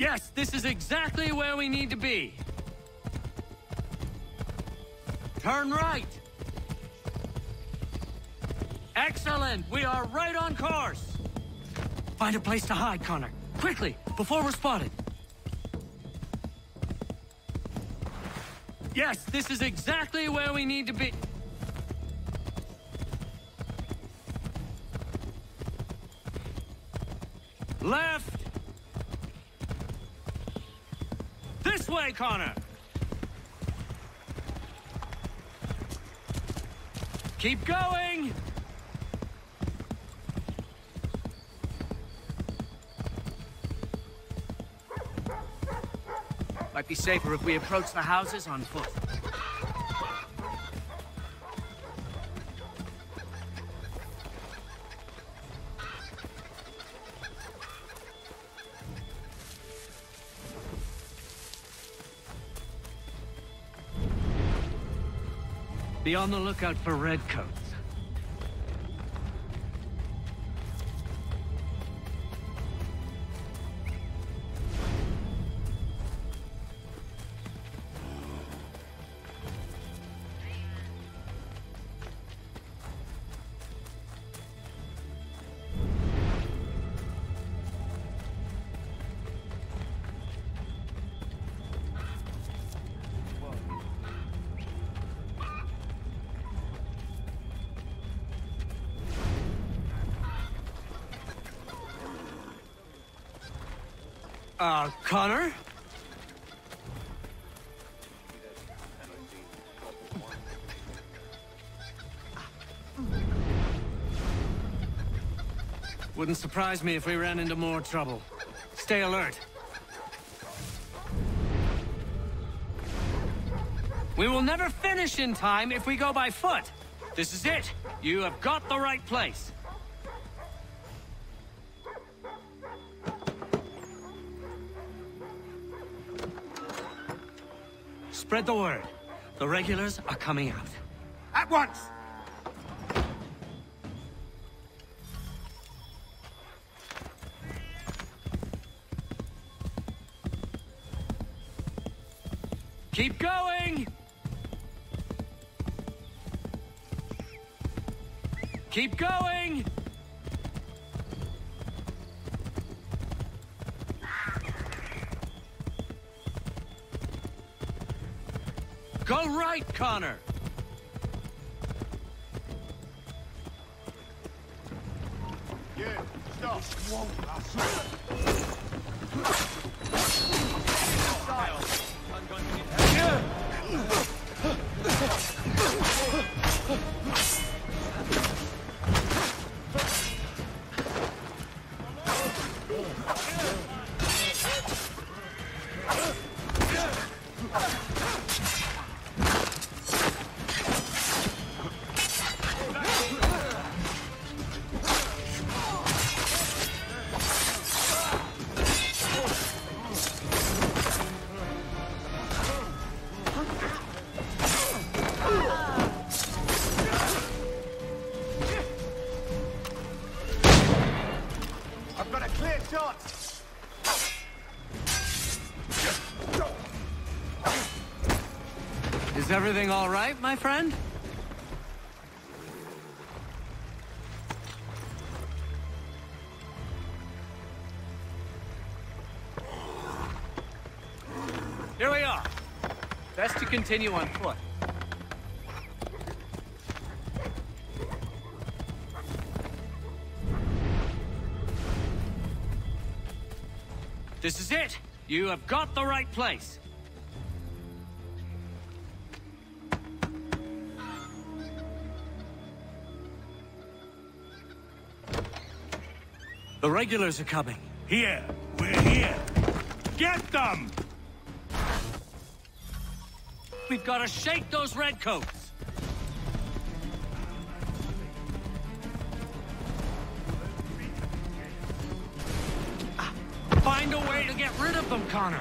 Yes, this is exactly where we need to be. Turn right. Excellent! We are right on course! Find a place to hide, Connor. Quickly, before we're spotted. Yes, this is exactly where we need to be. Left! This way, Connor! Keep going! Might be safer if we approach the houses on foot. Be on the lookout for redcoats. Connor? Wouldn't surprise me if we ran into more trouble. Stay alert. We will never finish in time if we go by foot. This is it. You have got the right place. Spread the word. The regulars are coming out. At once! Keep going! Keep going! Go right, Connor! Yeah, stop. Is everything all right, my friend? Here we are. Best to continue on foot. This is it. You have got the right place. The regulars are coming. Here! We're here! Get them! We've got to shake those redcoats. Find a way to get rid of them, Connor.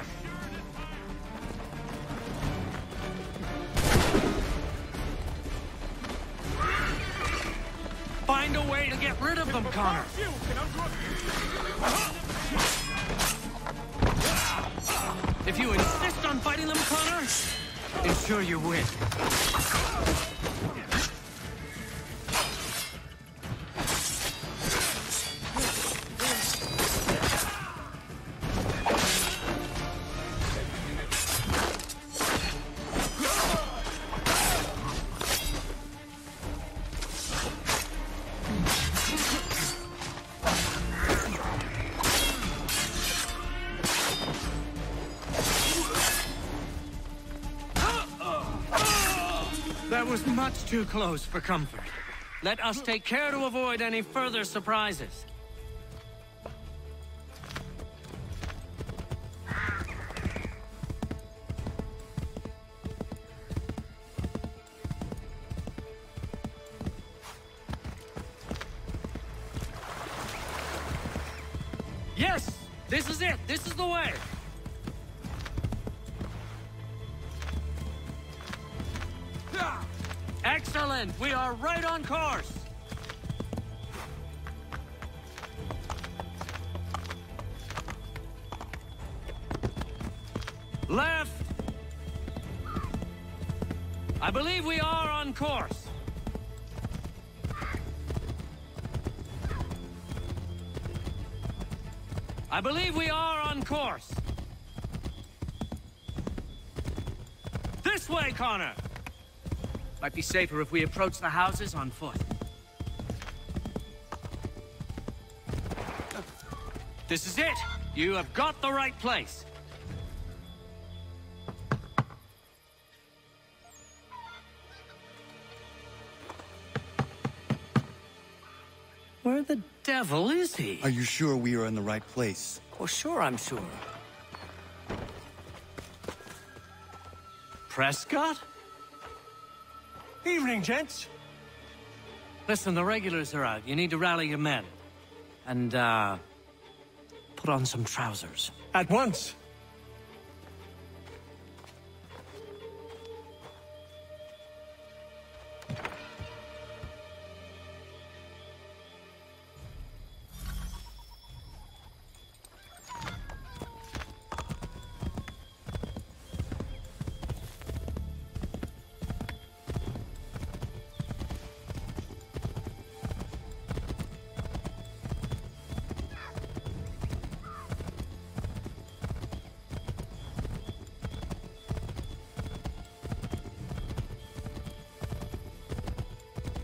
Find a way to get rid of them, Connor. If you insist on fighting them, Connor, ensure you win. That was much too close for comfort. Let us take care to avoid any further surprises. Yes! This is it! This is the way! Excellent! We are right on course! Left! I believe we are on course. I believe we are on course. This way, Connor! Might be safer if we approach the houses on foot. This is it! You have got the right place. Where the devil is he? Are you sure we are in the right place? Oh, sure, I'm sure. Prescott? Evening, gents. Listen, the regulars are out. You need to rally your men. And, put on some trousers. At once.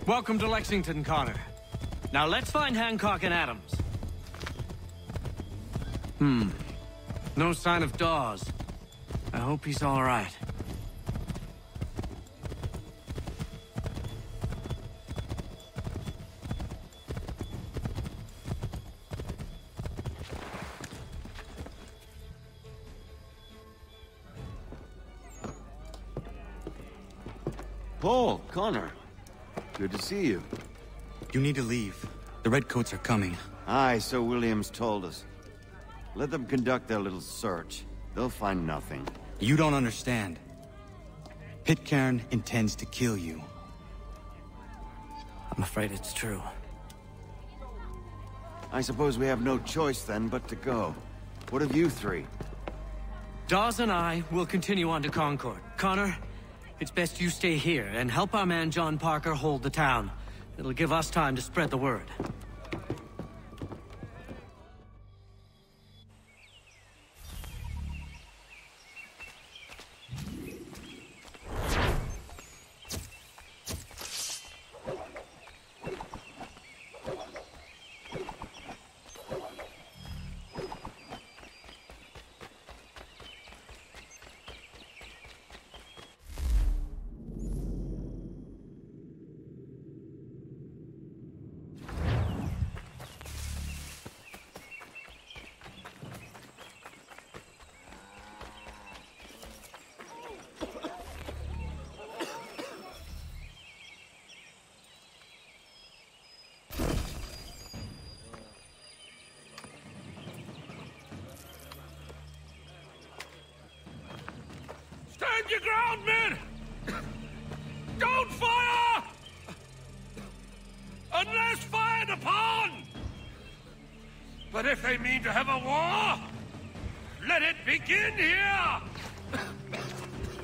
Welcome to Lexington, Connor. Now let's find Hancock and Adams. No sign of Dawes. I hope he's all right. Paul, Connor. Good to see you. You need to leave. The Redcoats are coming. Aye, so Williams told us. Let them conduct their little search. They'll find nothing. You don't understand. Pitcairn intends to kill you. I'm afraid it's true. I suppose we have no choice then but to go. What of you three? Dawes and I will continue on to Concord. Connor, it's best you stay here and help our man John Parker hold the town. It'll give us time to spread the word. Stand your ground, men! Don't fire! Unless fired upon! But if they mean to have a war, Let it begin here!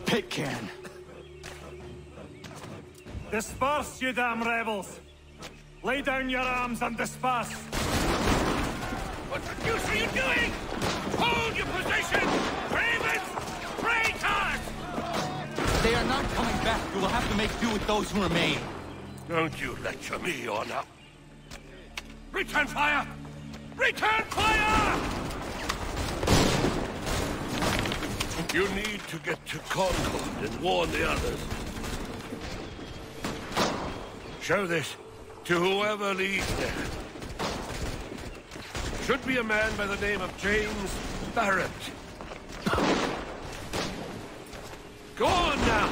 Pit can. Disperse, you damn rebels! Lay down your arms and disperse! What the deuce are you doing? Hold your position! Ravens! Traitors! They are not coming back. We will have to make do with those who remain. Don't you lecture me, or now. Return fire! Return fire! You need to get to Concord and warn the others. Show this to whoever leads there. Should be a man by the name of James Barrett. Go on now!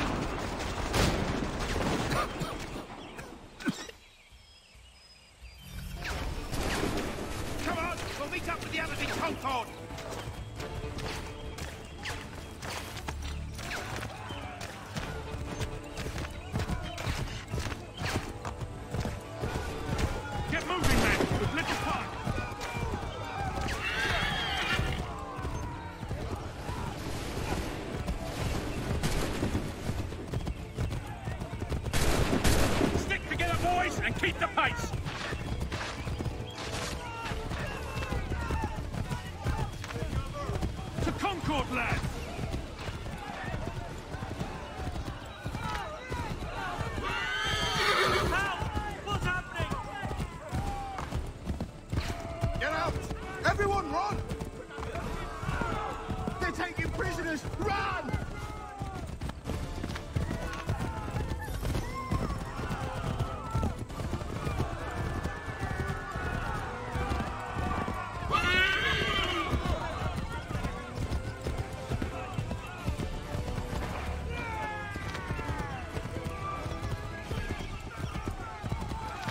Come on, we'll meet up with the others in Concord! Get moving, men! We've lit the park! Stick together, boys, and keep the pace! To Concord, lads! What's happening? Get out! Everyone run! They're taking prisoners! Run!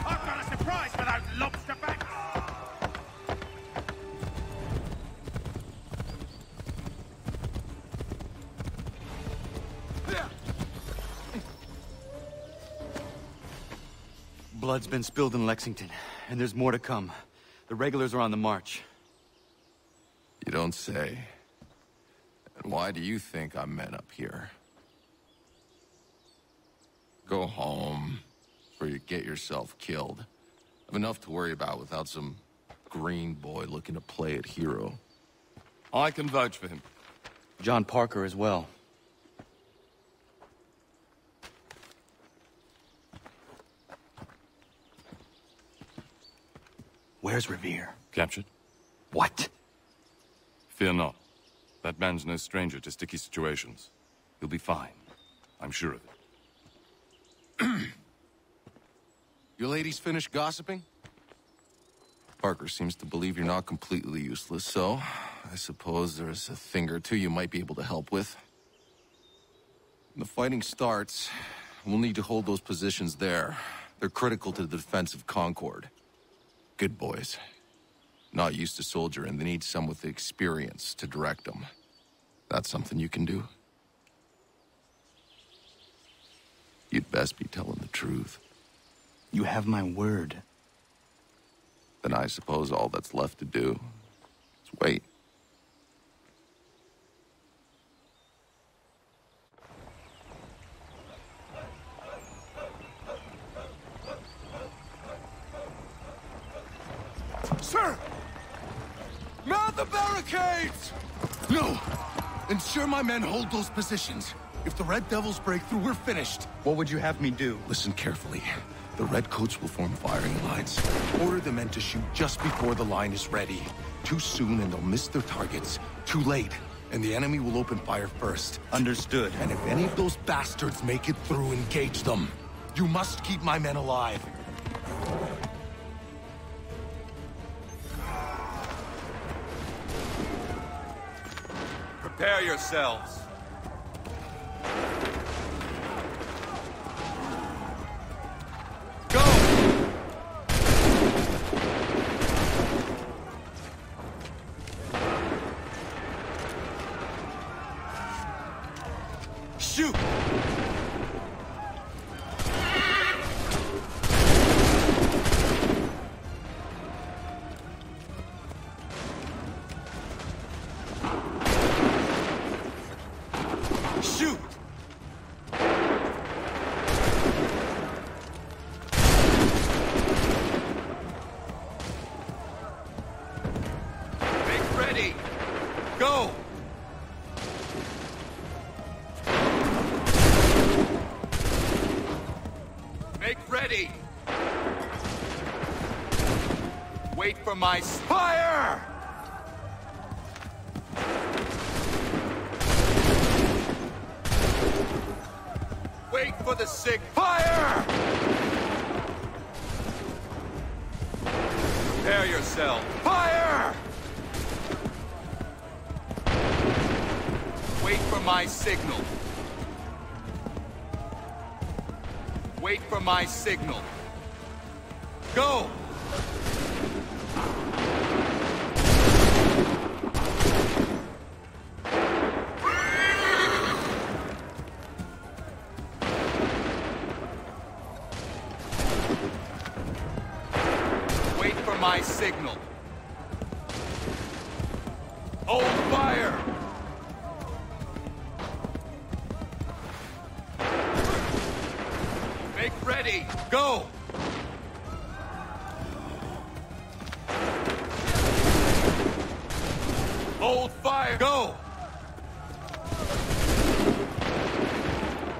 I've got a surprise for those lobster backs! Blood's been spilled in Lexington, and there's more to come. The regulars are on the march. You don't say. And why do you think I'm men up here? Go home, or you get yourself killed. I've enough to worry about without some green boy looking to play at hero. I can vouch for him. John Parker as well. Where's Revere? Captured? What? Fear not. That man's no stranger to sticky situations. He'll be fine. I'm sure of it. You ladies finished gossiping? Parker seems to believe you're not completely useless, so I suppose there's a thing or two you might be able to help with. When the fighting starts, we'll need to hold those positions there. They're critical to the defense of Concord. Good boys. Not used to soldiering, they need some with the experience to direct them. That's something you can do. You'd best be telling the truth. You have my word. Then I suppose all that's left to do is wait. Sir! Mount the barricades! No! Ensure my men hold those positions. If the Red Devils break through, we're finished. What would you have me do? Listen carefully. The Redcoats will form firing lines. Order the men to shoot just before the line is ready. Too soon and they'll miss their targets. Too late, and the enemy will open fire first. Understood. And if any of those bastards make it through, engage them. You must keep my men alive. Prepare yourselves. Shoot! Wait for my fire! Wait for the fire! Prepare yourself. Fire! Wait for my signal. Wait for my signal. Go! Wait for my signal. Hold fire! Make ready! Go! Hold fire! Go!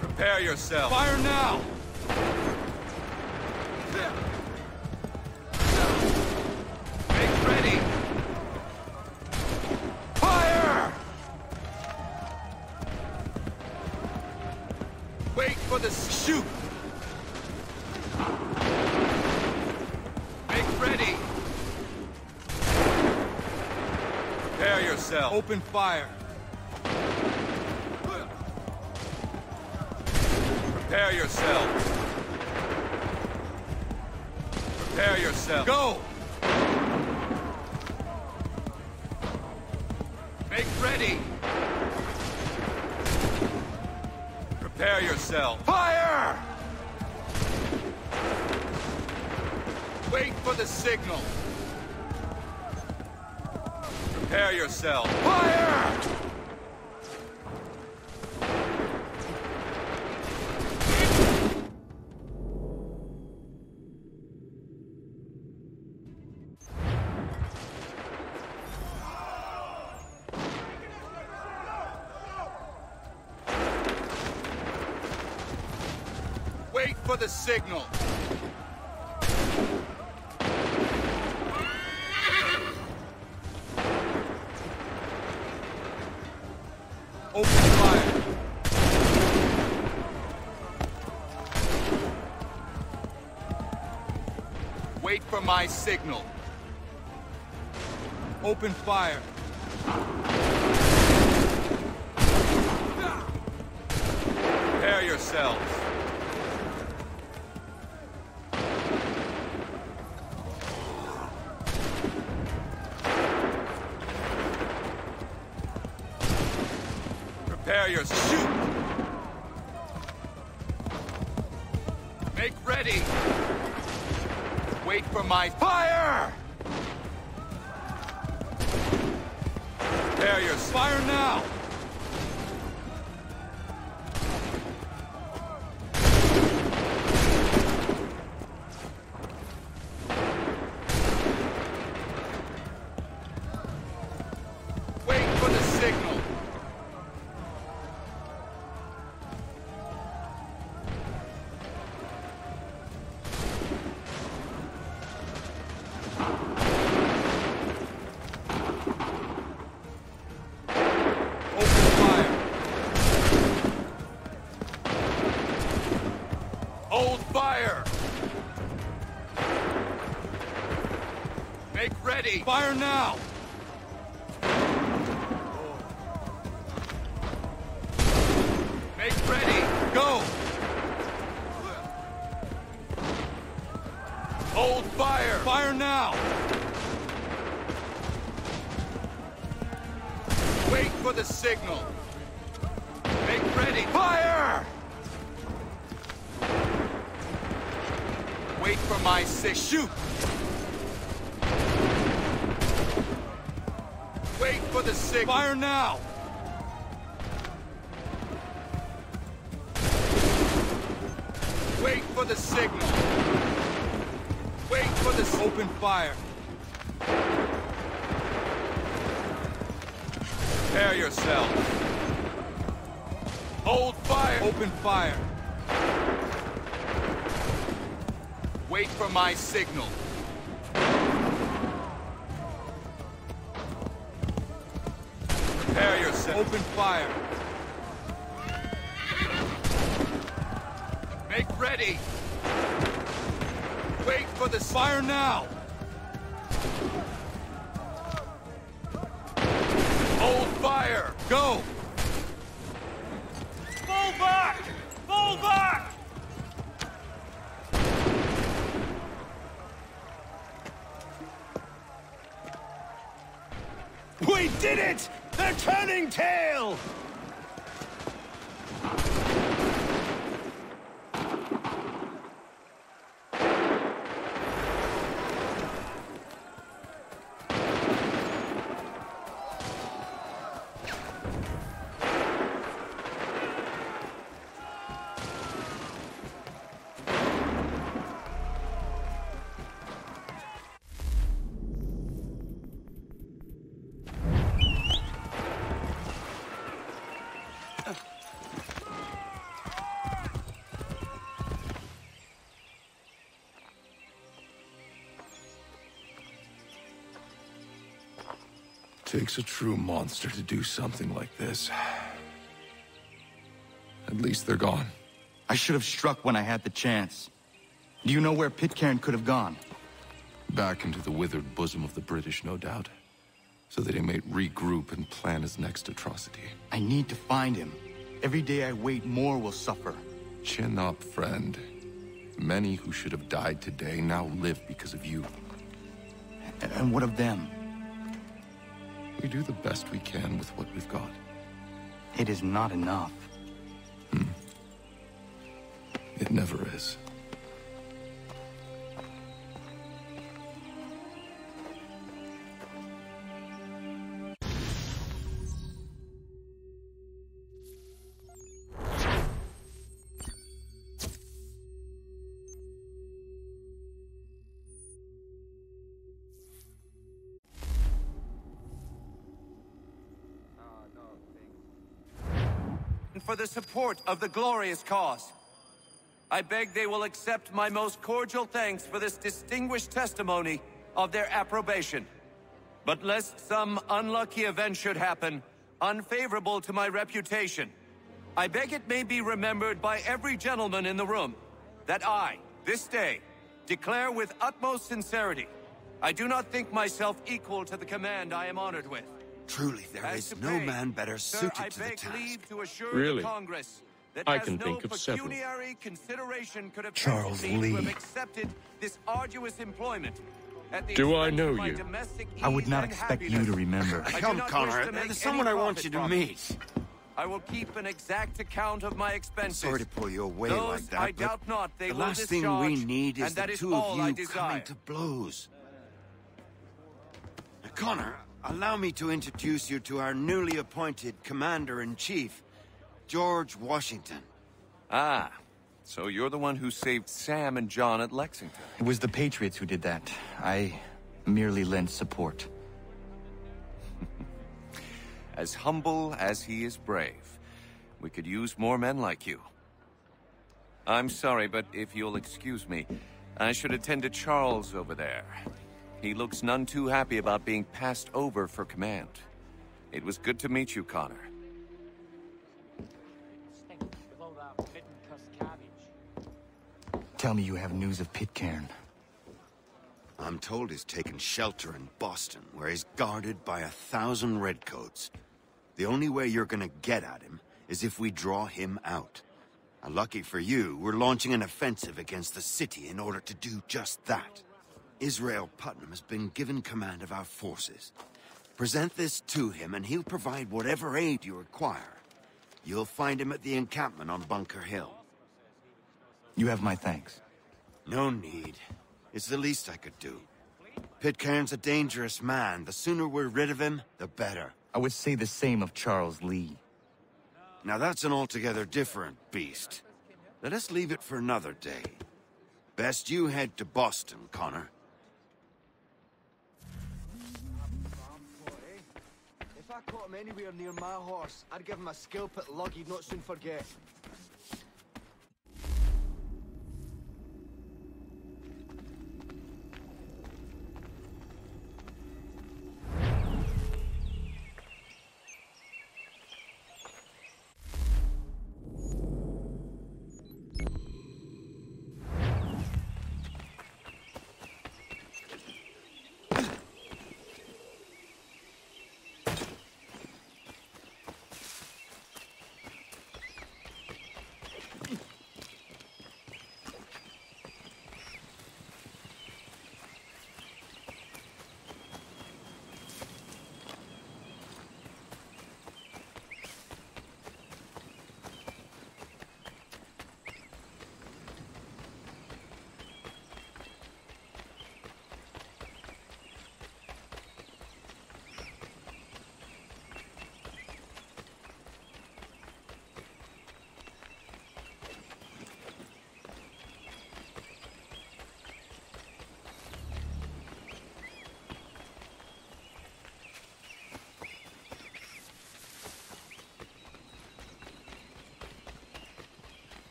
Prepare yourself. Fire now! Make ready! Fire! Wait for the shoot! Make ready! Prepare yourself. Open fire. Prepare yourself. Prepare yourself. Go! Make ready. Prepare yourself. Fire! Wait for the signal. Prepare yourself. Fire! Wait for the signal. Open fire. Wait for my signal. Open fire. Prepare yourselves. Prepare your shoot. Make ready. Wait for my fire. Prepare your fire now. Wait for the signal. Hold fire! Make ready! Fire now! Make ready! Go! Hold fire! Fire now! Wait for the signal! Make ready! Fire! Wait for my shoot! Wait for the signal! Fire now! Wait for the signal! Wait for the open fire! Prepare yourself! Hold fire! Open fire! Wait for my signal. Listen. Open fire. Make ready. Wait for the fire now. Hold fire. Go. Fall back! Fall back! We did it! They're turning tail! Takes a true monster to do something like this. At least they're gone. I should have struck when I had the chance. Do you know where Pitcairn could have gone? Back into the withered bosom of the British, no doubt. So that he may regroup and plan his next atrocity. I need to find him. Every day I wait, more will suffer. Chin up, friend. Many who should have died today now live because of you. And what of them? We do the best we can with what we've got. It is not enough. It never is. For the support of the glorious cause. I beg they will accept my most cordial thanks for this distinguished testimony of their approbation. But lest some unlucky event should happen, unfavorable to my reputation, I beg it may be remembered by every gentleman in the room that I, this day, declare with utmost sincerity, I do not think myself equal to the command I am honored with. Truly, there is no man better suited to the task. Really? I can think of several. Charles Lee. Accepted this arduous employment. Do I know you? I would not expect you to remember. Come, Connor. There's someone I want you to meet. I will keep an exact account of my expenses. Sorry to pull you away Those like that, I doubt not they the will last thing we need is the two of you coming to blows. Now, Connor, allow me to introduce you to our newly appointed Commander-in-Chief, George Washington. Ah, so you're the one who saved Sam and John at Lexington. It was the Patriots who did that. I merely lent support. As humble as he is brave. We could use more men like you. I'm sorry, but if you'll excuse me, I should attend to Charles over there. He looks none too happy about being passed over for command. It was good to meet you, Connor. Tell me you have news of Pitcairn. I'm told he's taken shelter in Boston, where he's guarded by 1,000 redcoats. The only way you're gonna get at him is if we draw him out. Lucky for you, we're launching an offensive against the city in order to do just that. Israel Putnam has been given command of our forces. Present this to him and he'll provide whatever aid you require. You'll find him at the encampment on Bunker Hill. You have my thanks. No need. It's the least I could do. Pitcairn's a dangerous man. The sooner we're rid of him, the better. I would say the same of Charles Lee. Now that's an altogether different beast. Let us leave it for another day. Best you head to Boston, Connor. If I caught him anywhere near my horse, I'd give him a scalp at lug he'd not soon forget.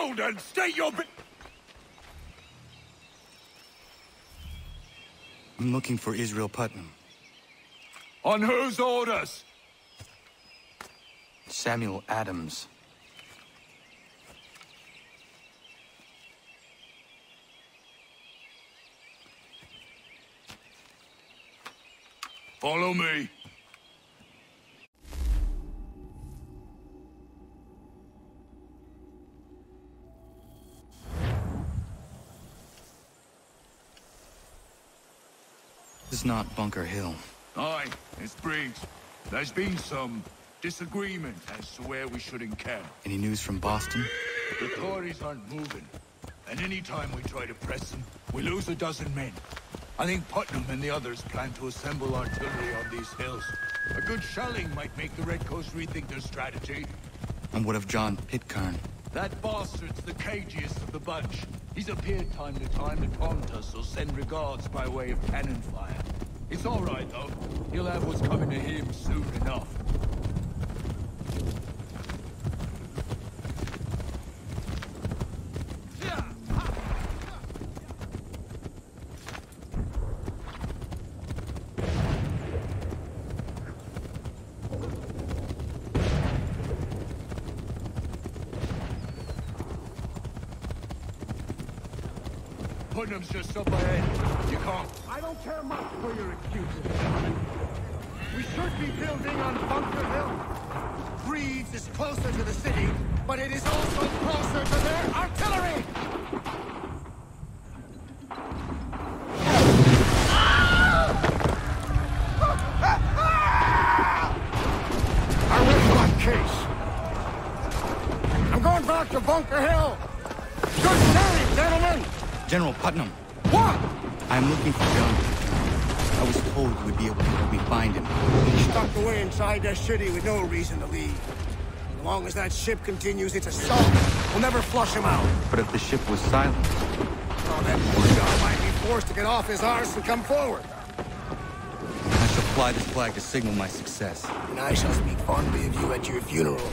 down and state your I'm looking for Israel Putnam. On whose orders? Samuel Adams. Follow me. This is not Bunker Hill. Aye, it's Briggs. There's been some disagreement as to where we should encamp. Any news from Boston? The Tories aren't moving, and any time we try to press them, we lose a dozen men. I think Putnam and the others plan to assemble artillery on these hills. A good shelling might make the Redcoats rethink their strategy. And what of John Pitcairn? That bastard's the cagiest of the bunch. He's appeared time to time to taunt us or send regards by way of cannon fire. It's all right, though. He'll have what's coming to him soon enough. Putnam's just up ahead. You can't. I don't care much for your excuses. We should be building on Bunker Hill. Reed's is closer to the city, but it is also closer to their artillery! I rest my case. I'm going back to Bunker Hill. Good day, gentlemen! General Putnam. What? I'm looking for John Pitcairn. I was told you would be able to help me find him. He's stuck away inside that city with no reason to leave. As long as that ship continues its assault, we'll never flush him out. But if the ship was silent? Oh, that poor guy might be forced to get off his arse and come forward. I shall fly this flag to signal my success. And I shall speak fondly of you at your funeral.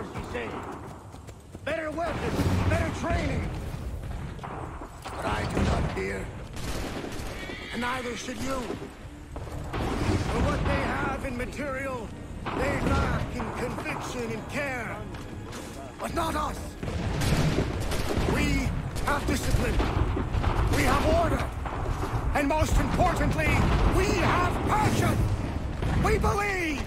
orders, you say? Better weapons, better training. But I do not fear. And neither should you. For what they have in material, they lack in conviction and care. But not us. We have discipline. We have order. And most importantly, we have passion. We believe.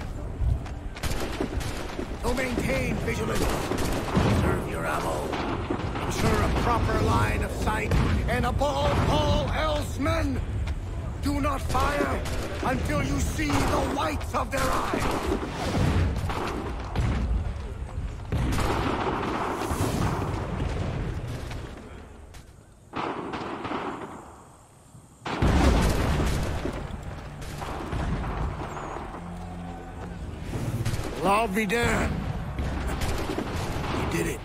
So maintain vigilance. Reserve your ammo. Ensure a proper line of sight. And above all else, men, do not fire until you see the whites of their eyes. I'll be damned. You did it.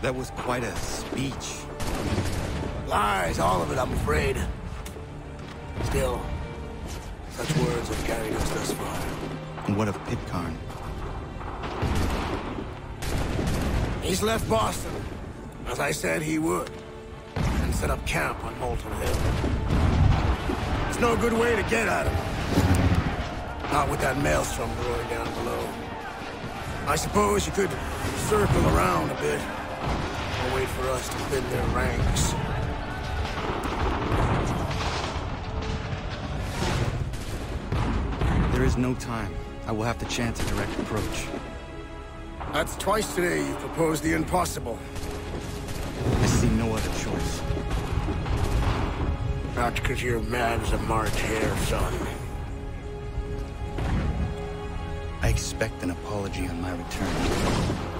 That was quite a speech. Lies, all of it, I'm afraid. Still, such words have carried us thus far. And what of Pitcairn? He's left Boston, as I said he would, and set up camp on Molten Hill. There's no good way to get at him. Not with that maelstrom roaring down below. I suppose you could circle around a bit, or wait for us to thin their ranks. There is no time. I will have to chance a direct approach. That's twice today you proposed the impossible. I see no other choice. Not because you're mad as a March hare, son. I expect an apology on my return.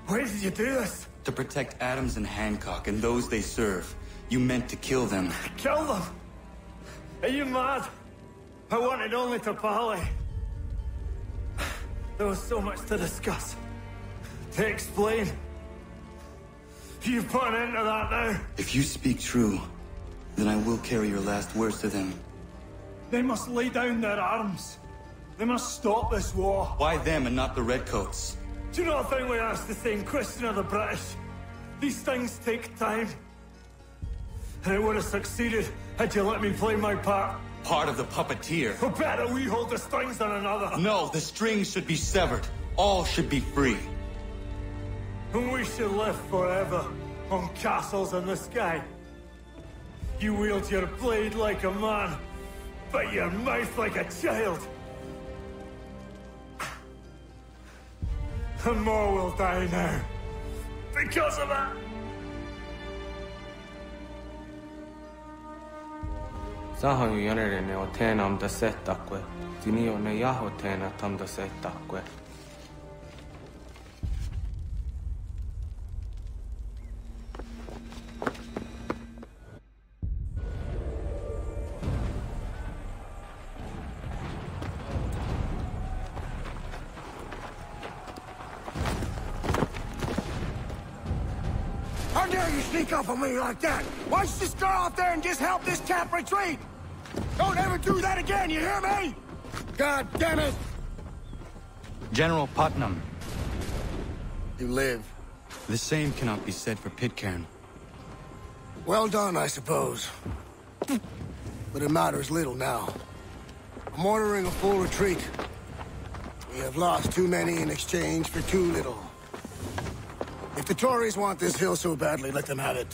Why did you do this? To protect Adams and Hancock and those they serve. You meant to kill them. Kill them? Are you mad? I wanted only to parley. There was so much to discuss, to explain. You've put an end to that now. If you speak true, then I will carry your last words to them. They must lay down their arms. They must stop this war. Why them and not the Redcoats? Do you not think we asked the same question of the British? These things take time. And it would have succeeded had you let me play my part. Part of the puppeteer. Well, better we hold the strings than another. No, the strings should be severed. All should be free. And we should live forever on castles in the sky. You wield your blade like a man, but your mouth like a child. And more will die now. Because of that. Sahoju Yanere o Tenam da Setakwe, Dinio ne Yaho Tena Tam da Setakwe. How dare you sneak up on me like that? Why don't you just go out there and just help this camp retreat? Don't ever do that again, you hear me? God damn it! General Putnam. You live. The same cannot be said for Pitcairn. Well done, I suppose. But it matters little now. I'm ordering a full retreat. We have lost too many in exchange for too little. If the Tories want this hill so badly, let them have it.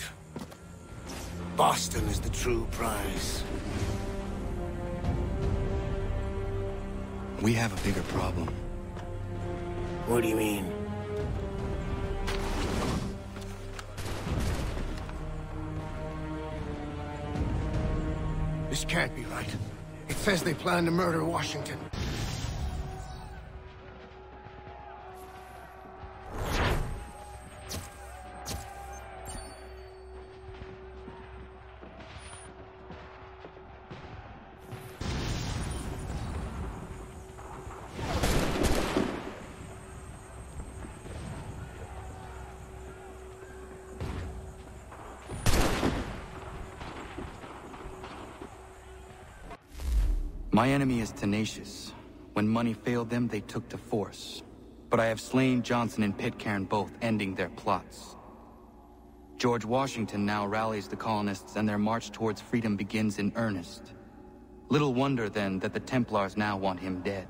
Boston is the true prize. We have a bigger problem. What do you mean? This can't be right. It says they plan to murder Washington. My enemy is tenacious. When money failed them, they took to force. But I have slain Johnson and Pitcairn both, ending their plots. George Washington now rallies the colonists and their march towards freedom begins in earnest. Little wonder, then, that the Templars now want him dead.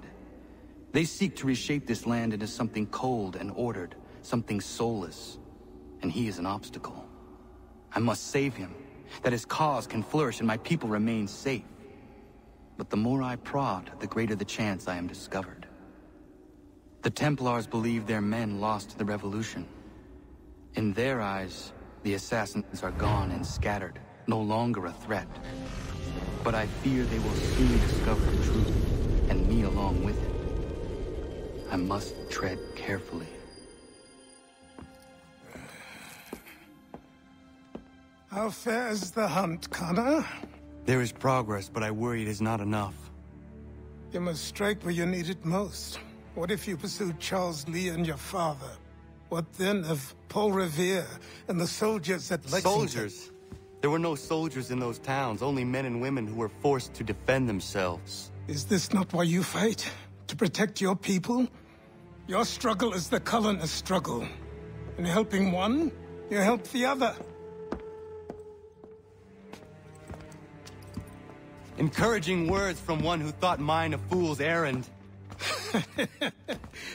They seek to reshape this land into something cold and ordered, something soulless. And he is an obstacle. I must save him, that his cause can flourish and my people remain safe. But the more I prod, the greater the chance I am discovered. The Templars believe their men lost the revolution. In their eyes, the assassins are gone and scattered, no longer a threat. But I fear they will soon discover the truth, and me along with it. I must tread carefully. How fares the hunt, Connor? There is progress, but I worry it is not enough. You must strike where you need it most. What if you pursued Charles Lee and your father? What then of Paul Revere and the soldiers at Lexington? Soldiers? There were no soldiers in those towns, only men and women who were forced to defend themselves. Is this not why you fight? To protect your people? Your struggle is the colonist struggle. In helping one, you help the other. Encouraging words from one who thought mine a fool's errand.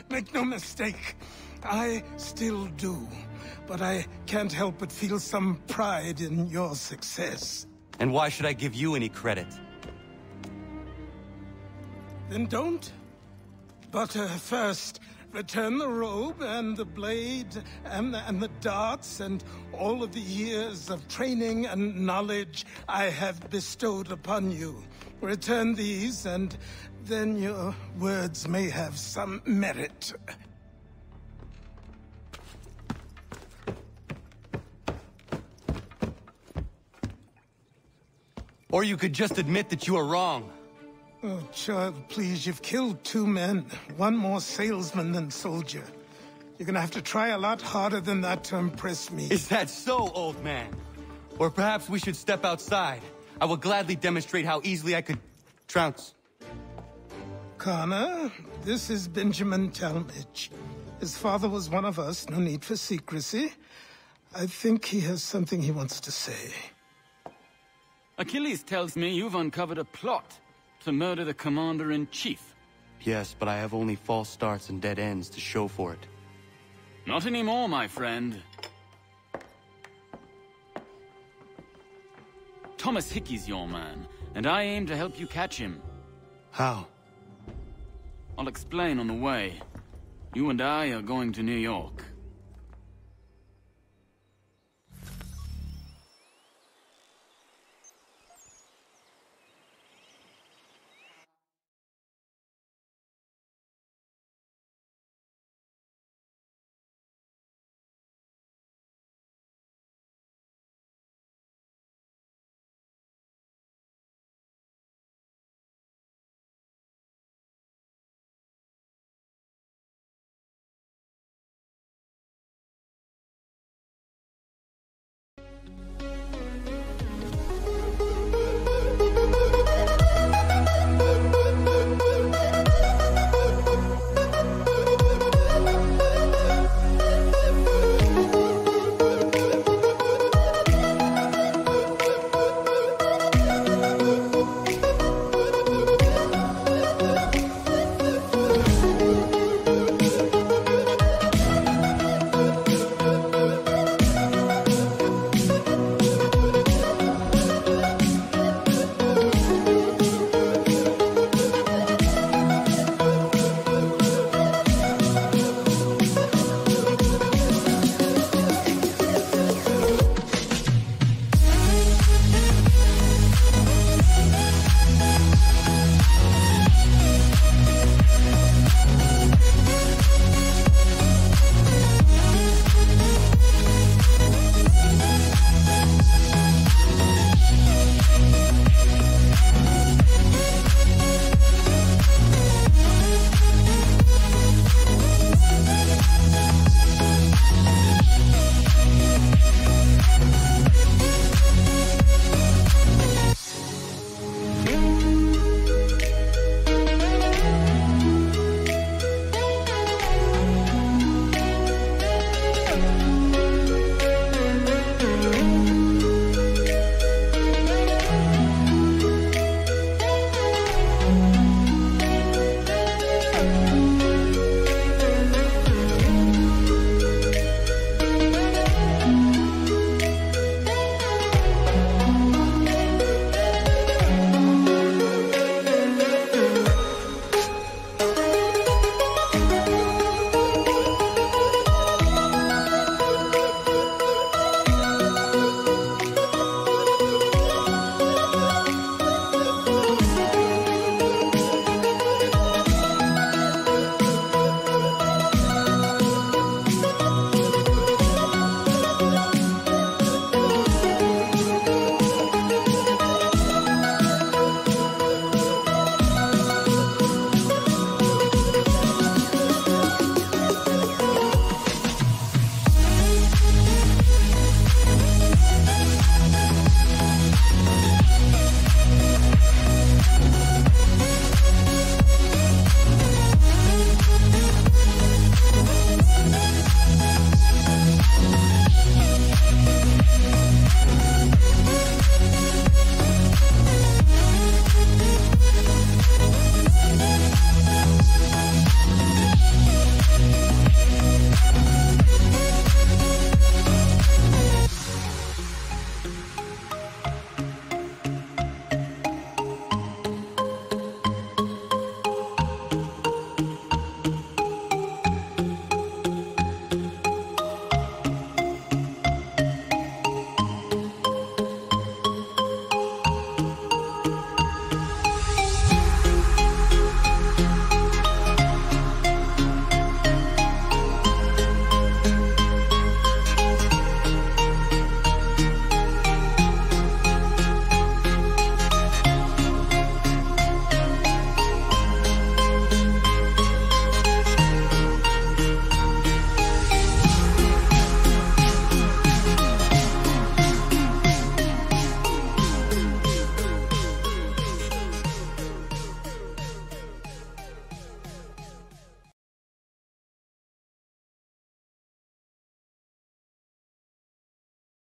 Make no mistake, I still do. But I can't help but feel some pride in your success. And why should I give you any credit? Then don't. But first, return the robe and the blade and the darts and all of the years of training and knowledge I have bestowed upon you. Return these, and then your words may have some merit. Or you could just admit that you are wrong. Oh, child, please, you've killed 2 men. One more salesman than soldier. You're gonna have to try a lot harder than that to impress me. Is that so, old man? Or perhaps we should step outside. I will gladly demonstrate how easily I could trounce. Connor, this is Benjamin Talmadge. His father was one of us, no need for secrecy. I think he has something he wants to say. Achilles tells me you've uncovered a plot to murder the commander-in-chief. Yes, but I have only false starts and dead ends to show for it. Not anymore, my friend. Thomas Hickey's your man, and I aim to help you catch him. How? I'll explain on the way. You and I are going to New York.